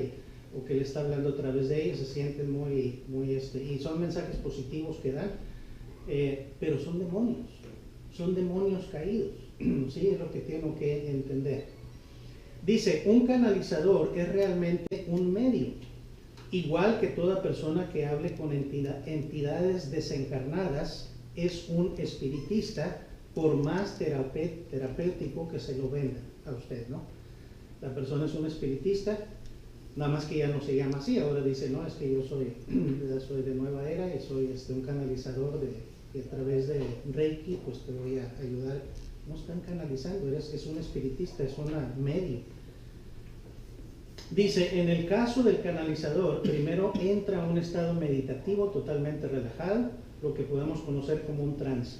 o que le está hablando a través de ellos, se sienten muy y son mensajes positivos que dan, pero son demonios caídos. Sí, es lo que tengo que entender. Dice, un canalizador es realmente un medio, igual que toda persona que hable con entidades desencarnadas es un espiritista, por más terapéutico que se lo venda. a usted, ¿no? La persona es un espiritista, nada más que ya no se llama así, ahora dice, no, es que yo soy de nueva era y soy un canalizador y a través de Reiki, pues te voy a ayudar. No están canalizando, es un espiritista, es una medio. Dice, en el caso del canalizador, primero entra a un estado meditativo totalmente relajado, lo que podemos conocer como un trance.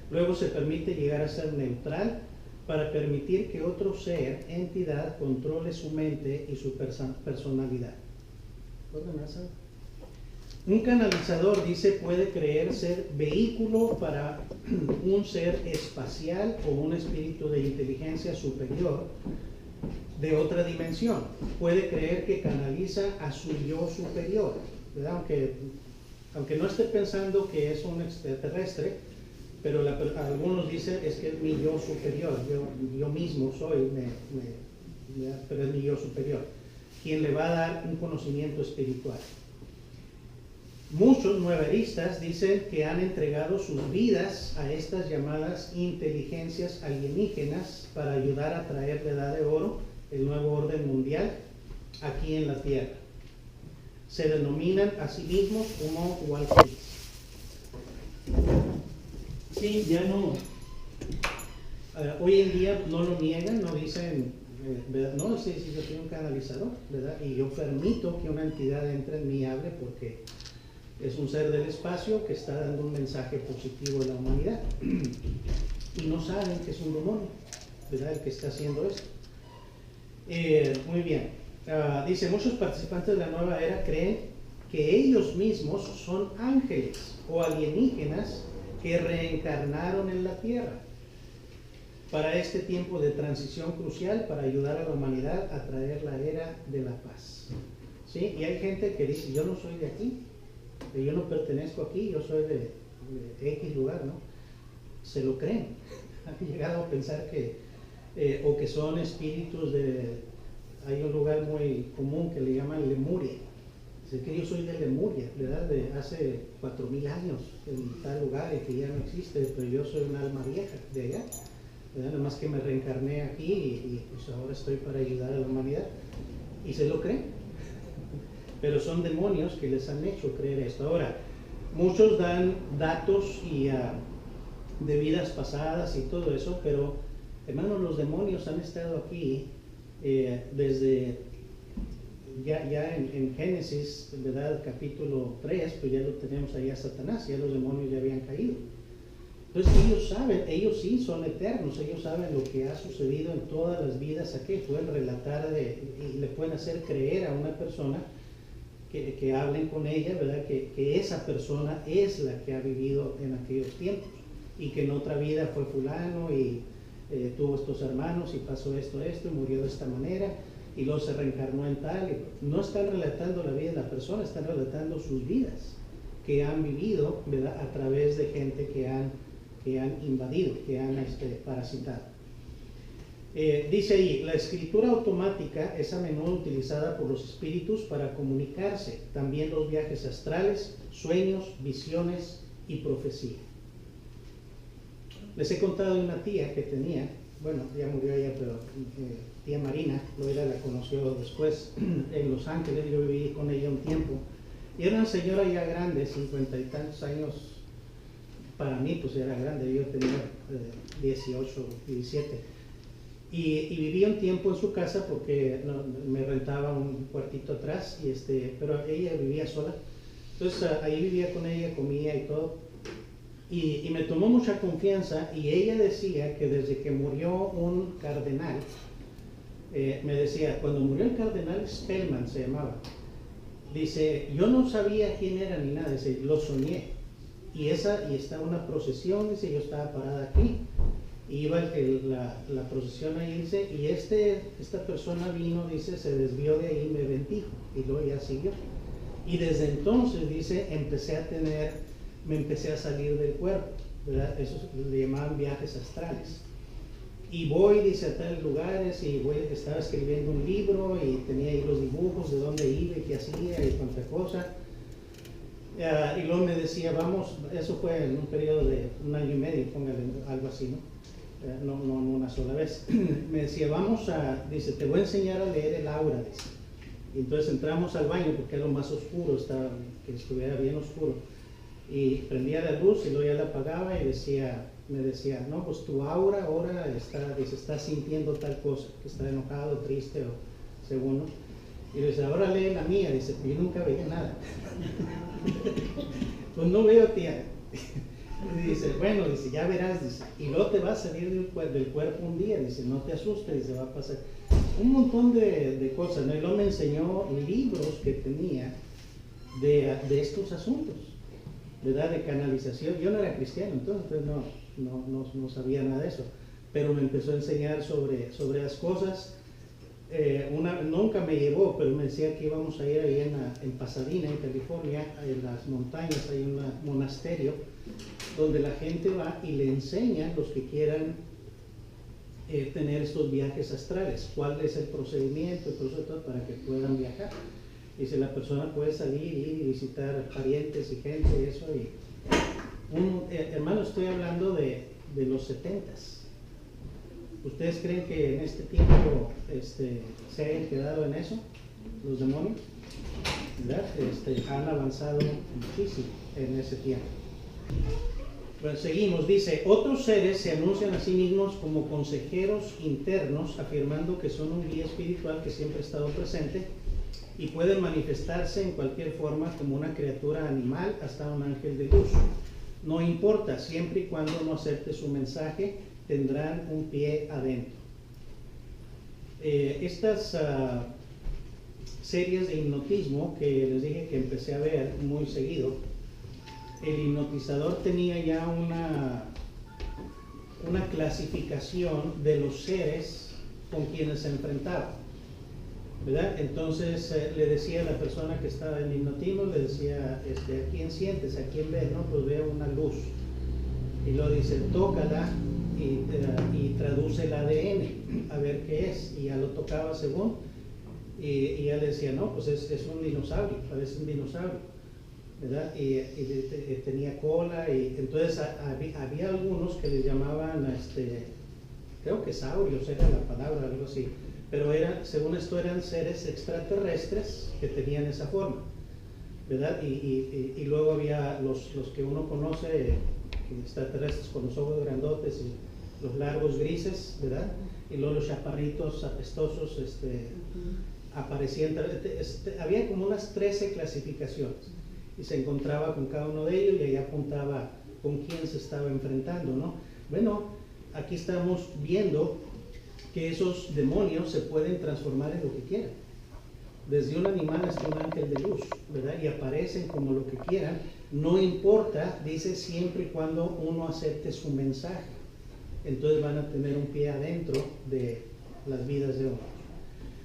Luego se permite llegar a ser neutral para permitir que otro ser, entidad, controle su mente y su personalidad. Un canalizador, dice, puede creer ser vehículo para un ser espacial o un espíritu de inteligencia superior de otra dimensión. Puede creer que canaliza a su yo superior, ¿verdad? Aunque no esté pensando que es un extraterrestre, pero algunos dicen es que es mi yo superior, yo mismo soy, pero es mi yo superior, quien le va a dar un conocimiento espiritual. Muchos nueveristas dicen que han entregado sus vidas a estas llamadas inteligencias alienígenas para ayudar a traer la edad de oro, el nuevo orden mundial, aquí en la Tierra. Se denominan a sí mismos como Walkies. Sí, ya no. Hoy en día no lo niegan, no dicen, ¿verdad? No, sí, yo soy un canalizador, ¿verdad? Y yo permito que una entidad entre en mí y hable porque es un ser del espacio que está dando un mensaje positivo a la humanidad. Y no saben que es un demonio, ¿verdad? El que está haciendo esto. Muy bien. Dice, muchos participantes de la nueva era creen que ellos mismos son ángeles o alienígenas que reencarnaron en la Tierra para este tiempo de transición crucial para ayudar a la humanidad a traer la era de la paz. ¿Sí? Y hay gente que dice, yo no soy de aquí, yo no pertenezco aquí, yo soy de X lugar, ¿no? Se lo creen. Han llegado a pensar o que son espíritus hay un lugar muy común que le llaman Lemuria. Dice que yo soy de Lemuria, ¿verdad? De hace 4000 años en tal lugar y que ya no existe, pero yo soy un alma vieja de allá, ¿verdad? Nada más que me reencarné aquí y pues ahora estoy para ayudar a la humanidad. Y se lo creen. Pero son demonios que les han hecho creer esto. Ahora, muchos dan datos de vidas pasadas y todo eso, pero hermanos, los demonios han estado aquí desde ya en Génesis, ¿verdad? Capítulo 3, pues ya lo tenemos ahí a Satanás, ya los demonios ya habían caído. Entonces ellos saben, ellos sí son eternos, ellos saben lo que ha sucedido en todas las vidas aquí, pueden relatar y le pueden hacer creer a una persona que hablen con ella, ¿verdad? Que esa persona es la que ha vivido en aquellos tiempos y que en otra vida fue fulano y tuvo estos hermanos y pasó esto y murió de esta manera y luego se reencarnó en tal. No están relatando la vida de la persona, están relatando sus vidas que han vivido, ¿verdad? A través de gente que han invadido, que han parasitado. Dice ahí, la escritura automática es a menudo utilizada por los espíritus para comunicarse, también los viajes astrales, sueños, visiones y profecía. Les he contado de una tía que tenía, bueno, ya murió ella, pero tía Marina, ella la conoció después en Los Ángeles, yo viví con ella un tiempo, y era una señora ya grande, 50 y tantos años, para mí pues era grande, yo tenía 18, 17, y vivía un tiempo en su casa porque me rentaba un cuartito atrás, pero ella vivía sola, entonces ahí vivía con ella, comía y todo. Y me tomó mucha confianza y ella decía que desde que murió un cardenal, me decía, cuando murió el cardenal Spellman se llamaba, dice, yo no sabía quién era ni nada, dice, lo soñé. Y estaba una procesión, dice, yo estaba parada aquí, y iba la procesión ahí, dice, y esta persona vino, dice, se desvió de ahí, me bendijo, y luego ya siguió. Y desde entonces, dice, me empecé a salir del cuerpo, ¿verdad? Eso le llamaban viajes astrales. Y voy, dice, a tales lugares, y estaba escribiendo un libro, y tenía ahí los dibujos de dónde iba y qué hacía, y cuánta cosa. Y luego me decía, vamos, eso fue en un periodo de 1 año y medio, póngale algo así, ¿no? no una sola vez. Me decía, dice, te voy a enseñar a leer el aura, dice. Y entonces entramos al baño porque era lo más oscuro, que estuviera bien oscuro. Y prendía la luz y luego ya la apagaba y me decía, no, pues tu aura ahora está sintiendo tal cosa, que está enojado, triste o según, ¿no? Y le dice, ahora lee la mía, dice, yo nunca veía nada. Pues no veo, tía. Y dice, bueno, dice, ya verás, dice, y luego te va a salir del cuerpo un día, dice, no te asustes, dice, va a pasar un montón de cosas, ¿no? Y luego me enseñó libros que tenía de estos asuntos, ¿verdad? De canalización. Yo no era cristiano, entonces no sabía nada de eso, pero me empezó a enseñar sobre las cosas. Nunca me llevó, pero me decía que íbamos a ir ahí en Pasadena, en California, en las montañas, hay un monasterio donde la gente va y le enseña a los que quieran tener estos viajes astrales, cuál es el procedimiento y todo para que puedan viajar. Dice, la persona puede salir, ir y visitar parientes y gente y eso. Hermano, estoy hablando de los 70s. ¿Ustedes creen que en este tiempo se hayan quedado en eso, los demonios? ¿Verdad? Han avanzado muchísimo en ese tiempo. Bueno, seguimos, dice, otros seres se anuncian a sí mismos como consejeros internos, afirmando que son un guía espiritual que siempre ha estado presente y pueden manifestarse en cualquier forma como una criatura animal hasta un ángel de luz. No importa, siempre y cuando no acepte su mensaje, tendrán un pie adentro. Estas series de hipnotismo que les dije que empecé a ver muy seguido, el hipnotizador tenía ya una clasificación de los seres con quienes se enfrentaba, ¿verdad? Entonces le decía a la persona que estaba en hipnotismo, le decía, ¿a quién sientes? ¿A quién ves? No, pues veo una luz. Y luego dice, tócala y traduce el ADN, a ver qué es. Y ya lo tocaba según, y ya le decía, no, pues es un dinosaurio, parece un dinosaurio, ¿verdad? Y tenía cola, y entonces había algunos que les llamaban, creo que saurios era la palabra, algo así, pero según esto eran seres extraterrestres que tenían esa forma, ¿verdad? Y luego había los que uno conoce, extraterrestres con los ojos grandotes y los largos grises, ¿verdad? Y luego los chaparritos apestosos aparecían. Había como unas 13 clasificaciones y se encontraba con cada uno de ellos y ahí apuntaba con quién se estaba enfrentando, ¿no? Bueno, aquí estamos viendo que esos demonios se pueden transformar en lo que quieran, desde un animal hasta un ángel de luz, ¿verdad? Y aparecen como lo que quieran, no importa, dice, siempre y cuando uno acepte su mensaje. Entonces van a tener un pie adentro de las vidas de uno.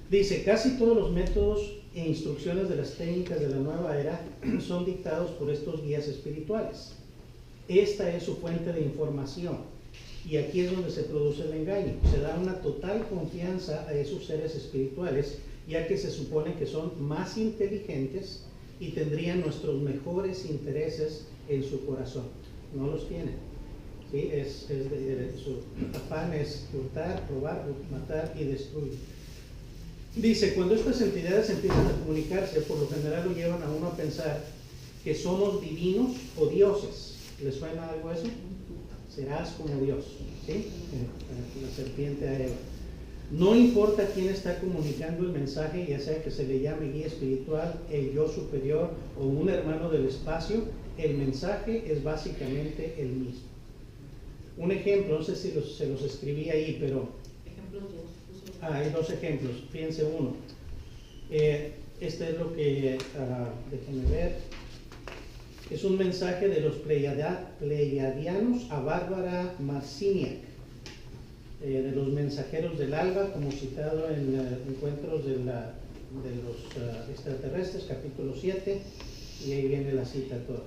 Dice, casi todos los métodos e instrucciones de las técnicas de la nueva era son dictados por estos guías espirituales. Esta es su fuente de información. Y aquí es donde se produce el engaño. Se da una total confianza a esos seres espirituales, ya que se supone que son más inteligentes y tendrían nuestros mejores intereses en su corazón. No los tienen. ¿Sí? Su afán es hurtar, robar, matar y destruir. Dice, cuando estas entidades empiezan a comunicarse, por lo general lo llevan a uno a pensar que somos divinos o dioses. ¿Les suena algo eso? Serás como Dios, ¿sí? La serpiente a Eva. No importa quién está comunicando el mensaje, ya sea que se le llame guía espiritual, el yo superior o un hermano del espacio, el mensaje es básicamente el mismo. Un ejemplo, no sé si se los escribí ahí, pero hay dos ejemplos. Fíjense uno. Este es lo que, déjenme ver, es un mensaje de los pleiadianos a Bárbara Marciniak, de los mensajeros del alba, como citado en Encuentros de los extraterrestres, capítulo 7, y ahí viene la cita toda.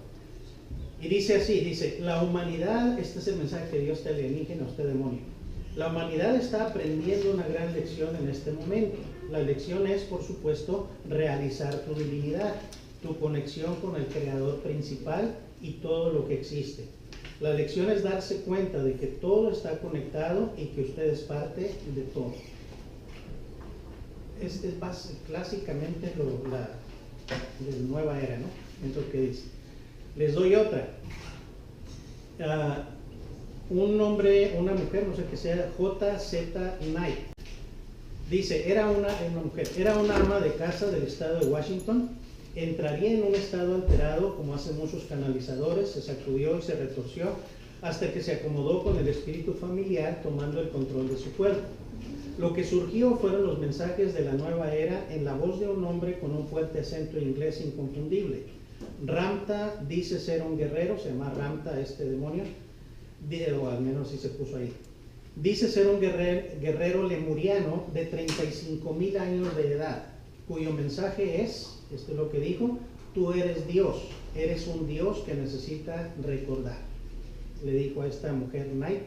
Y dice así, dice, la humanidad, este es el mensaje de Dios, alienígena, usted demonio. La humanidad está aprendiendo una gran lección en este momento. La lección es, por supuesto, realizar tu divinidad, tu conexión con el Creador principal y todo lo que existe. La lección es darse cuenta de que todo está conectado y que usted es parte de todo. Es clásicamente la nueva era, ¿no? Es lo que dice. Les doy otra. Un hombre, una mujer, no sé qué sea, J.Z. Knight. Dice, era una mujer, era una ama de casa del estado de Washington. Entraría en un estado alterado, como hacen muchos canalizadores, se sacudió y se retorció hasta que se acomodó con el espíritu familiar, tomando el control de su cuerpo. Lo que surgió fueron los mensajes de la nueva era en la voz de un hombre con un fuerte acento inglés inconfundible. Ramta dice ser un guerrero, se llama Ramta este demonio, o al menos así se puso ahí. Dice ser un guerrero lemuriano de 35,000 años de edad, cuyo mensaje es, esto es lo que dijo, tú eres Dios, eres un Dios que necesita recordar. Le dijo a esta mujer Knight.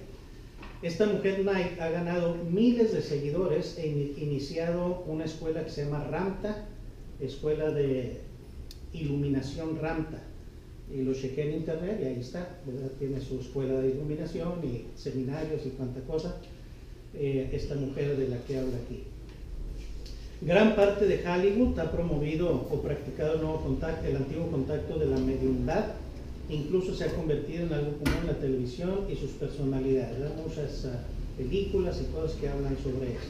Esta mujer Knight ha ganado miles de seguidores e iniciado una escuela que se llama Ramta, escuela de iluminación Ramta. Y lo chequé en internet y ahí está, ¿verdad? Tiene su escuela de iluminación y seminarios y cuánta cosa. Esta mujer de la que habla aquí. Gran parte de Hollywood ha promovido o practicado el antiguo contacto de la mediumnidad. Incluso se ha convertido en algo común en la televisión y sus personalidades. Hay muchas películas y cosas que hablan sobre eso.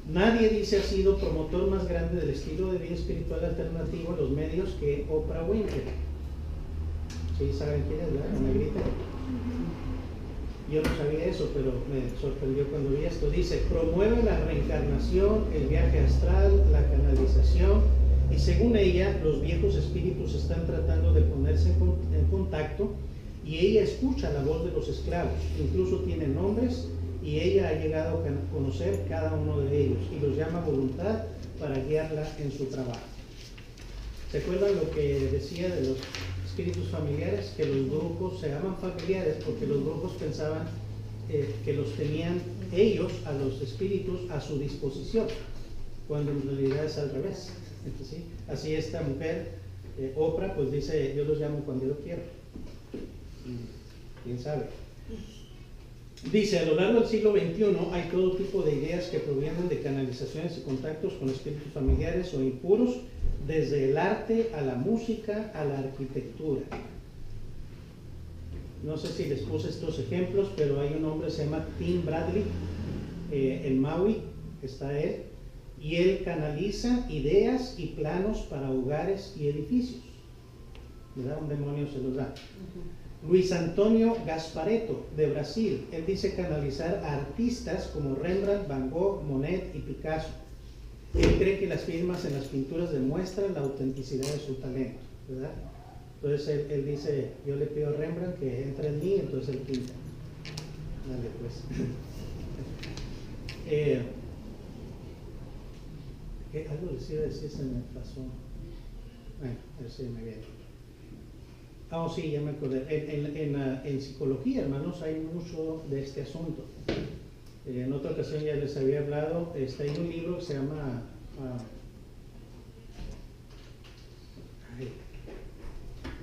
Nadie dice ha sido promotor más grande del estilo de vida espiritual alternativo en los medios que Oprah Winfrey. ¿Sí saben quién es, verdad? ¿Me grita? Yo no sabía eso, pero me sorprendió cuando vi esto. Dice, promueve la reencarnación, el viaje astral, la canalización, y según ella, los viejos espíritus están tratando de ponerse en contacto, y ella escucha la voz de los esclavos, incluso tiene nombres, y ella ha llegado a conocer cada uno de ellos, y los llama voluntad para guiarla en su trabajo. ¿Se acuerdan lo que decía de los espíritus familiares? Que los brujos se llaman familiares porque los brujos pensaban que los tenían ellos, a los espíritus, a su disposición, cuando en realidad es al revés. Entonces, ¿sí? Así esta mujer, Oprah, pues dice, yo los llamo cuando yo quiero. ¿Quién sabe? Dice, a lo largo del siglo XXI hay todo tipo de ideas que provienen de canalizaciones y contactos con espíritus familiares o impuros, desde el arte a la música a la arquitectura. No sé si les puse estos ejemplos, pero hay un hombre que se llama Tim Bradley, en Maui, está él, y él canaliza ideas y planos para hogares y edificios. ¿Verdad? Un demonio se los da. Luis Antonio Gasparetto, de Brasil, él dice canalizar a artistas como Rembrandt, Van Gogh, Monet y Picasso. Él cree que las firmas en las pinturas demuestran la autenticidad de su talento, ¿verdad? Entonces él dice, yo le pido a Rembrandt que entre en mí, entonces él pinta. Dale pues. Algo les iba a decir, se me pasó. Bueno, a ver si me viene. Sí, ya me acordé. En psicología, hermanos, hay mucho de este asunto. En otra ocasión ya les había hablado, hay un libro que se llama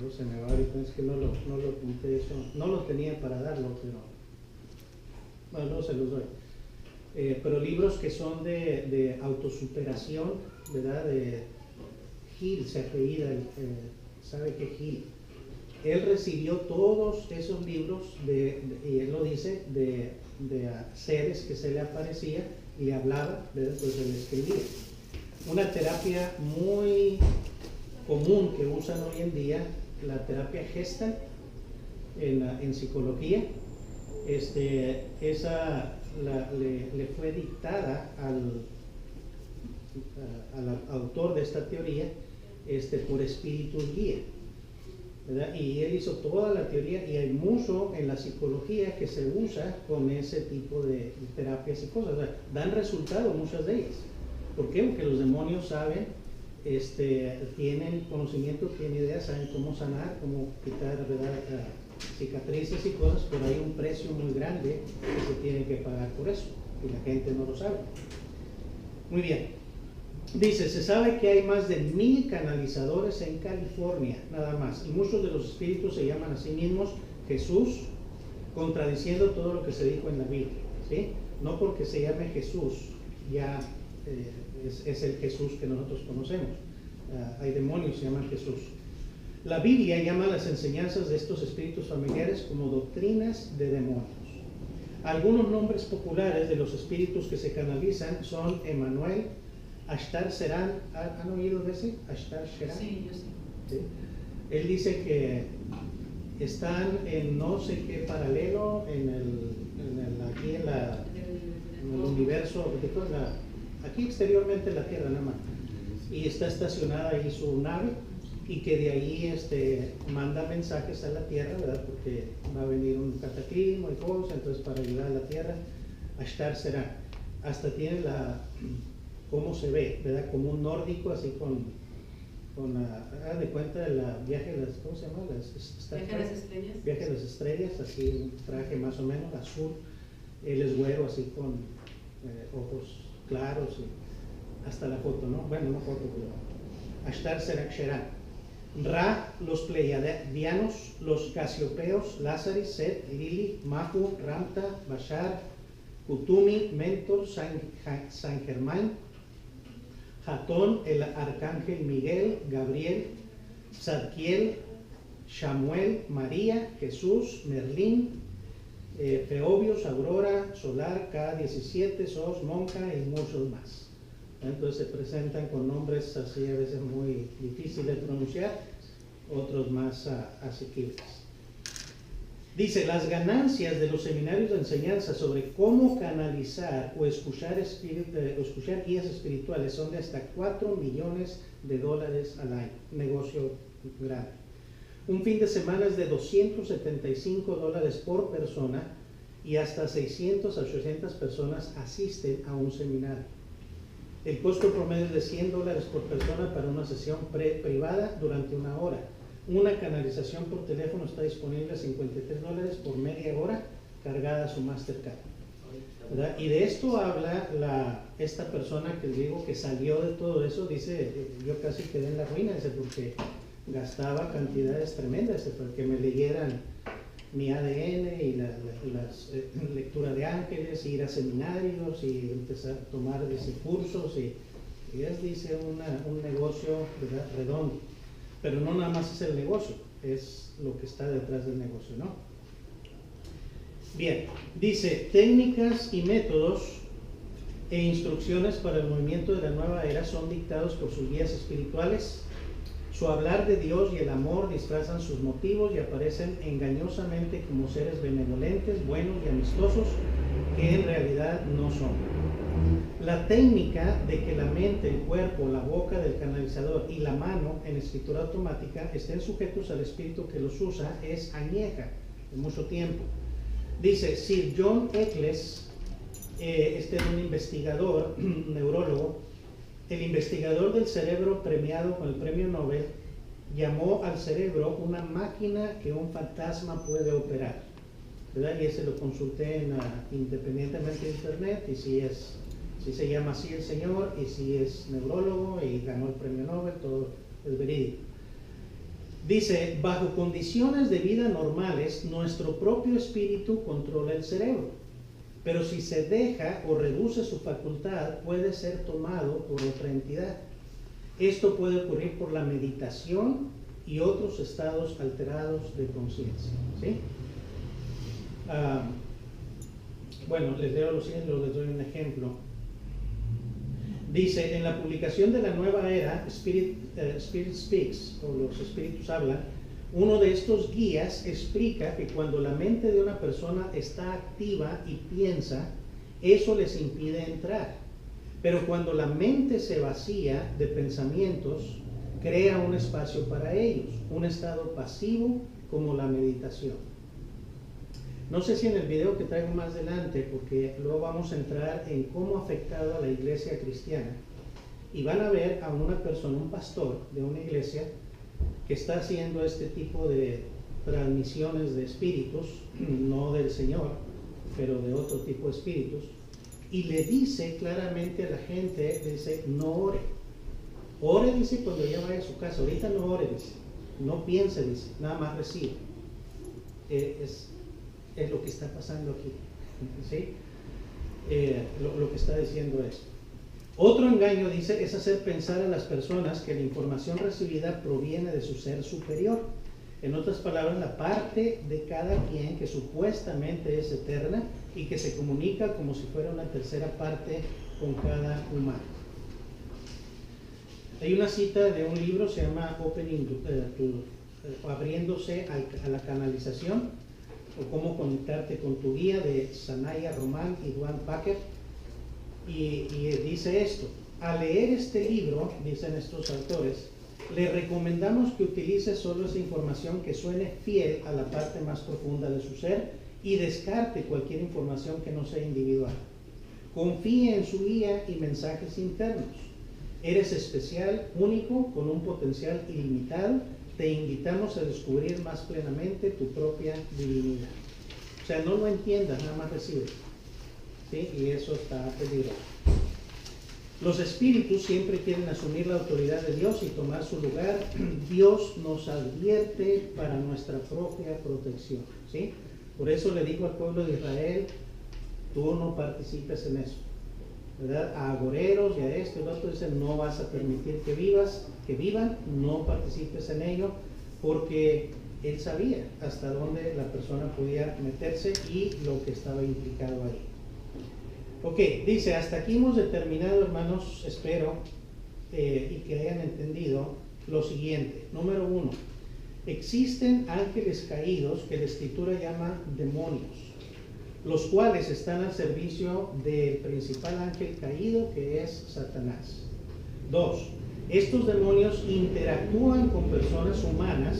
no se me va ahorita, es que no lo apunté eso, no lo tenía para darlo, pero bueno, no se los doy. Pero libros que son de autosuperación, ¿verdad? De Hill, se apellida, ¿sabe qué Hill? Él recibió todos esos libros, y él lo dice, de seres que se le aparecía y le hablaba, ¿verdad? Pues él escribía. Una terapia muy común que usan hoy en día, la terapia Gestalt en psicología, esa le fue dictada al autor de esta teoría por espíritus guía, ¿verdad? Y él hizo toda la teoría, y hay mucho en la psicología que se usa con ese tipo de terapias y cosas. O sea, dan resultado muchas de ellas. ¿Por qué? Porque los demonios saben, tienen conocimiento, tienen ideas, saben cómo sanar, cómo quitar, ¿verdad?, cicatrices y cosas, pero hay un precio muy grande que se tiene que pagar por eso, y la gente no lo sabe. Muy bien. Dice, se sabe que hay más de 1000 canalizadores en California, nada más, y muchos de los espíritus se llaman a sí mismos Jesús, contradiciendo todo lo que se dijo en la Biblia, ¿sí? No porque se llame Jesús, ya es el Jesús que nosotros conocemos. Hay demonios que se llaman Jesús. La Biblia llama las enseñanzas de estos espíritus familiares como doctrinas de demonios. Algunos nombres populares de los espíritus que se canalizan son Emmanuel, Ashtar Serán. ¿Han oído de ese? Ashtar Serán. Sí, yo sí. ¿Sí? Él dice que están en no sé qué paralelo aquí en el universo, aquí exteriormente en la Tierra nada más, y está estacionada ahí su nave, y que de ahí manda mensajes a la Tierra, ¿verdad? Porque va a venir un cataclismo y cosas, entonces para ayudar a la Tierra, Ashtar será. Hasta tiene cómo se ve, ¿verdad? Como un nórdico, así haga de cuenta de la viaje de las, ¿cómo se llama? Viaje a las estrellas. Viaje a las estrellas, así un traje más o menos azul. Él es güero, así con ojos claros, y hasta la foto, ¿no? Bueno, no foto, pero Ashtar será. Ra, los pleiadianos, los casiopeos, Lázaris, Set, Lili, Mahu, Ramta, Bashar, Kutumi, Mentor, San Germán, Jatón, el arcángel Miguel, Gabriel, Zadkiel, Shamuel, María, Jesús, Merlín, Feobios, Aurora, Solar, K17, Sos, Monja y muchos más. Entonces se presentan con nombres así a veces muy difíciles de pronunciar, otros más asequibles. Dice, las ganancias de los seminarios de enseñanza sobre cómo canalizar o escuchar guías espirituales son de hasta $4 millones al año, negocio grande. Un fin de semana es de $275 por persona y hasta 600 a 800 personas asisten a un seminario. El costo promedio es de $100 por persona para una sesión privada durante 1 hora. Una canalización por teléfono está disponible a $53 por media hora cargada a su Mastercard, ¿verdad? Y de esto habla esta persona que digo que salió de todo eso. Dice, yo casi quedé en la ruina, dice, porque gastaba cantidades tremendas, para que me leyeran mi ADN y la lectura de ángeles, ir a seminarios y empezar a tomar cursos, y es, dice, un negocio, ¿verdad?, redondo. Pero no nada más es el negocio, es lo que está detrás del negocio, ¿no? Bien, dice, técnicas y métodos e instrucciones para el movimiento de la nueva era son dictados por sus guías espirituales. Su hablar de Dios y el amor disfrazan sus motivos y aparecen engañosamente como seres benevolentes, buenos y amistosos, que en realidad no son. La técnica de que la mente, el cuerpo, la boca del canalizador y la mano en escritura automática estén sujetos al espíritu que los usa es añeja de mucho tiempo. Dice Sir John Eccles, este es un investigador, neurólogo. El investigador del cerebro premiado con el premio Nobel llamó al cerebro una máquina que un fantasma puede operar, ¿verdad? Y ese lo consulté independientemente de internet, y si se llama así el señor, y si es neurólogo y ganó el premio Nobel, todo es verídico. Dice, bajo condiciones de vida normales, nuestro propio espíritu controla el cerebro, pero si se deja o reduce su facultad, puede ser tomado por otra entidad. Esto puede ocurrir por la meditación y otros estados alterados de conciencia, ¿sí? Bueno, les leo lo siguiente, les doy un ejemplo. Dice, en la publicación de la nueva era, Spirit Speaks, o los espíritus hablan, uno de estos guías explica que cuando la mente de una persona está activa y piensa, eso les impide entrar. Pero cuando la mente se vacía de pensamientos, crea un espacio para ellos, un estado pasivo como la meditación. No sé si en el video que traigo más adelante, porque luego vamos a entrar en cómo ha afectado a la iglesia cristiana, y van a ver a una persona, un pastor de una iglesia, que está haciendo este tipo de transmisiones de espíritus, no del Señor, pero de otro tipo de espíritus, y le dice claramente a la gente, dice, no ore. Ore, dice, cuando ya vaya a su casa. Ahorita no ore, dice. No piense, dice, nada más recibe. es lo que está pasando aquí, ¿sí? Lo que está diciendo es: otro engaño, dice, es hacer pensar a las personas que la información recibida proviene de su ser superior. En otras palabras, la parte de cada quien que supuestamente es eterna y que se comunica como si fuera una tercera parte con cada humano. Hay una cita de un libro, se llama Abriéndose a la canalización, o cómo conectarte con tu guía, de Sanaya Román y Duane Packer, y dice esto: al leer este libro, dicen estos autores, le recomendamos que utilice solo esa información que suene fiel a la parte más profunda de su ser y descarte cualquier información que no sea individual. Confíe en su guía y mensajes internos. Eres especial, único, con un potencial ilimitado. Te invitamos a descubrir más plenamente tu propia divinidad. O sea, no lo entiendas, nada más recibe. ¿Sí? Y eso está peligroso. Los espíritus siempre quieren asumir la autoridad de Dios y tomar su lugar. Dios nos advierte para nuestra propia protección, ¿sí? Por eso le digo al pueblo de Israel: tú no participes en eso, ¿verdad? A agoreros y a esto y a lo otro dicen: no vas a permitir que vivan, no participes en ello, porque él sabía hasta dónde la persona podía meterse y lo que estaba implicado ahí. Ok, dice, hasta aquí hemos determinado, hermanos, espero y que hayan entendido lo siguiente. Número 1, existen ángeles caídos que la Escritura llama demonios, los cuales están al servicio del principal ángel caído, que es Satanás. 2, estos demonios interactúan con personas humanas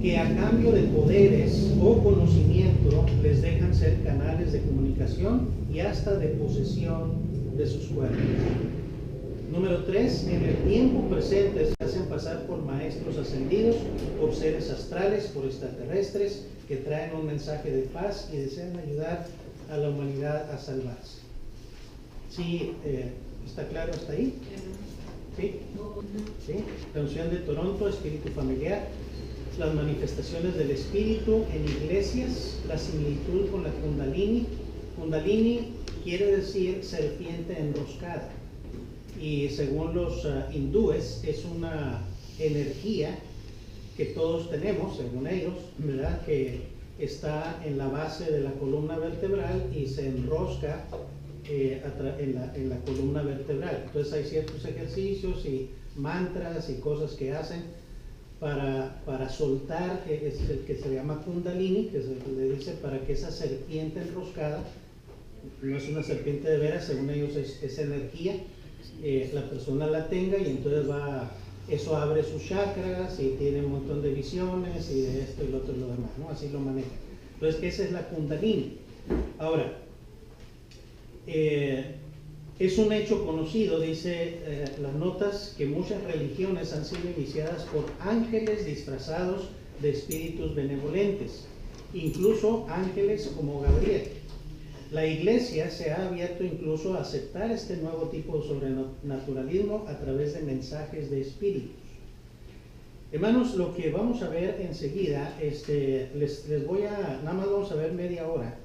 que a cambio de poderes o conocimiento les dejan ser canales de comunicación y hasta de posesión de sus cuerpos. Número 3, en el tiempo presente se hacen pasar por maestros ascendidos, por seres astrales, por extraterrestres que traen un mensaje de paz y desean ayudar a la humanidad a salvarse. ¿Sí? ¿Está claro hasta ahí? ¿Sí? ¿Sí? La unción de Toronto, espíritu familiar, las manifestaciones del espíritu en iglesias, la similitud con la Kundalini. Kundalini quiere decir serpiente enroscada, y según los hindúes es una energía que todos tenemos, según ellos, ¿verdad?, que está en la base de la columna vertebral y se enrosca en la columna vertebral. Entonces hay ciertos ejercicios y mantras y cosas que hacen para soltar, es el que se llama Kundalini, que se le dice para que esa serpiente enroscada, no es una serpiente de veras, según ellos es energía, la persona la tenga, y entonces eso abre sus chakras y tiene un montón de visiones y de esto y lo otro y lo demás, ¿no? Así lo maneja. Entonces, esa es la Kundalini. Ahora, es un hecho conocido, dice las notas, que muchas religiones han sido iniciadas por ángeles disfrazados de espíritus benevolentes, incluso ángeles como Gabriel. La iglesia se ha abierto incluso a aceptar este nuevo tipo de sobrenaturalismo a través de mensajes de espíritus. Hermanos, lo que vamos a ver enseguida, les voy a, nada más vamos a ver media hora.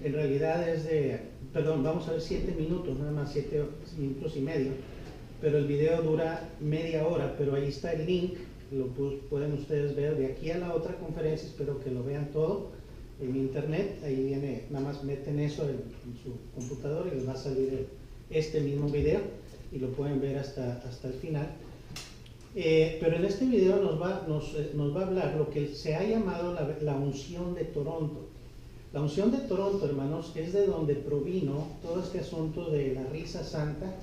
En realidad vamos a ver 7 minutos, nada más 7 minutos y medio, pero el video dura media hora, pero ahí está el link, lo pueden ustedes ver de aquí a la otra conferencia, espero que lo vean todo en internet, ahí viene, nada más meten eso en su computador y les va a salir este mismo video y lo pueden ver hasta el final. Pero en este video nos va a hablar lo que se ha llamado la unción de Toronto. La unción de Toronto, hermanos, es de donde provino todo este asunto de la risa santa,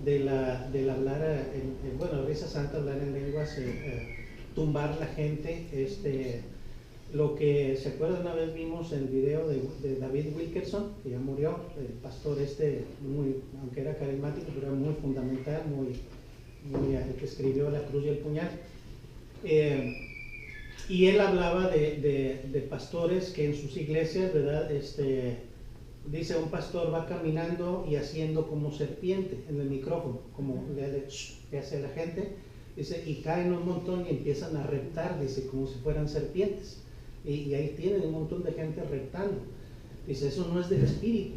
del hablar, risa santa, hablar en lenguas, tumbar la gente, lo que se acuerdan, una vez vimos el video de David Wilkerson, que ya murió, el pastor aunque era carismático, pero era muy fundamental, el que escribió La Cruz y el Puñal. Y él hablaba de pastores que en sus iglesias, ¿verdad? Dice, un pastor va caminando y haciendo como serpiente en el micrófono, como le hace a la gente, dice, y caen un montón y empiezan a reptar, dice, como si fueran serpientes. y ahí tienen un montón de gente reptando. Dice, eso no es del Espíritu.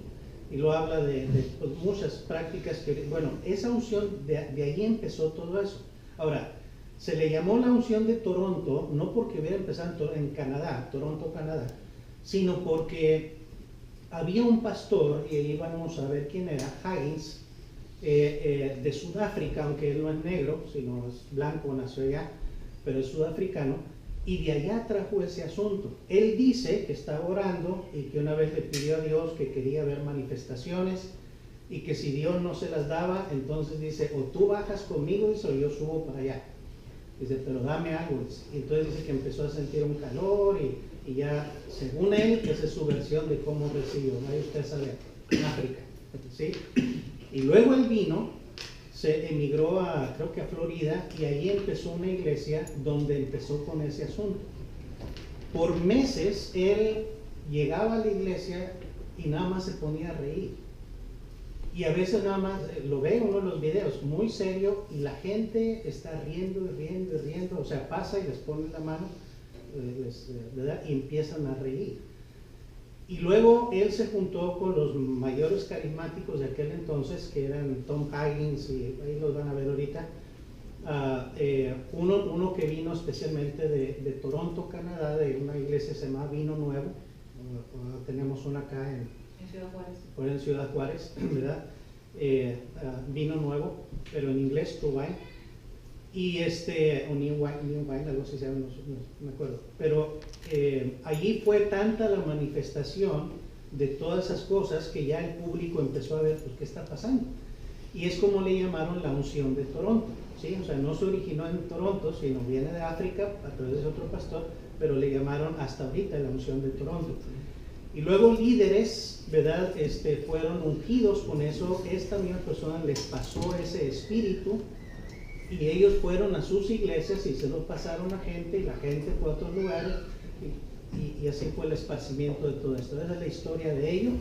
Y lo habla de pues, muchas prácticas que, bueno, esa unción, de ahí empezó todo eso. Ahora, se le llamó la unción de Toronto, no porque hubiera empezado en Canadá, Toronto, Canadá, sino porque había un pastor, y ahí vamos a ver quién era, Higgins, de Sudáfrica, aunque él no es negro, sino es blanco, nació allá, pero es sudafricano, y de allá trajo ese asunto. Él dice que estaba orando y que una vez le pidió a Dios que quería ver manifestaciones y que si Dios no se las daba, entonces dice, o tú bajas conmigo, dice, o yo subo para allá. Dice, pero dame algo. Y entonces dice que empezó a sentir un calor y ya, según él, esa es su versión de cómo recibió. Ahí usted sabe, en África, ¿sí? Y luego él vino, se emigró creo que a Florida, y ahí empezó una iglesia donde empezó con ese asunto. Por meses él llegaba a la iglesia y nada más se ponía a reír. Y a veces nada más, lo ve uno en los videos, muy serio, y la gente está riendo y riendo y riendo, o sea, pasa y les pone la mano, ¿verdad? Y empiezan a reír. Y luego él se juntó con los mayores carismáticos de aquel entonces, que eran Tom Higgins, y ahí los van a ver ahorita. Uno que vino especialmente de Toronto, Canadá, de una iglesia que se llama Vino Nuevo. Tenemos una acá en Ciudad Juárez. En Ciudad Juárez, ¿verdad? Vino Nuevo, pero en inglés, True Wine. Y o New Wine, algo así se llama, no me acuerdo. Pero allí fue tanta la manifestación de todas esas cosas que ya el público empezó a ver, pues, qué está pasando. Y es como le llamaron la unción de Toronto, ¿sí? O sea, no se originó en Toronto, sino viene de África a través de otro pastor, pero le llamaron hasta ahorita la unción de Toronto. Y luego líderes, ¿verdad? Fueron ungidos con eso. Esta misma persona les pasó ese espíritu y ellos fueron a sus iglesias y se lo pasaron a gente y la gente fue a otros lugares y así fue el esparcimiento de todo esto. Esa es la historia de ello.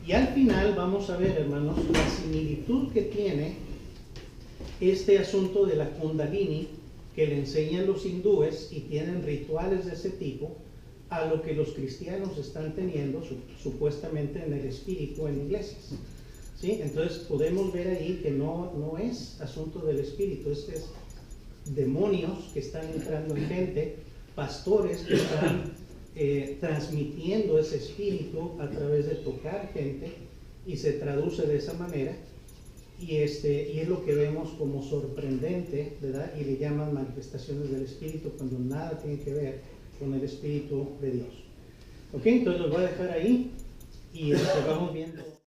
Y al final vamos a ver, hermanos, la similitud que tiene este asunto de la Kundalini que le enseñan los hindúes y tienen rituales de ese tipo a lo que los cristianos están teniendo supuestamente en el espíritu en iglesias, ¿sí? Entonces podemos ver ahí que no es asunto del espíritu, es demonios que están entrando en gente, pastores que están transmitiendo ese espíritu a través de tocar gente y se traduce de esa manera y es lo que vemos como sorprendente, ¿verdad? Y le llaman manifestaciones del espíritu cuando nada tiene que ver con el Espíritu de Dios. Ok, entonces los voy a dejar ahí y vamos viendo.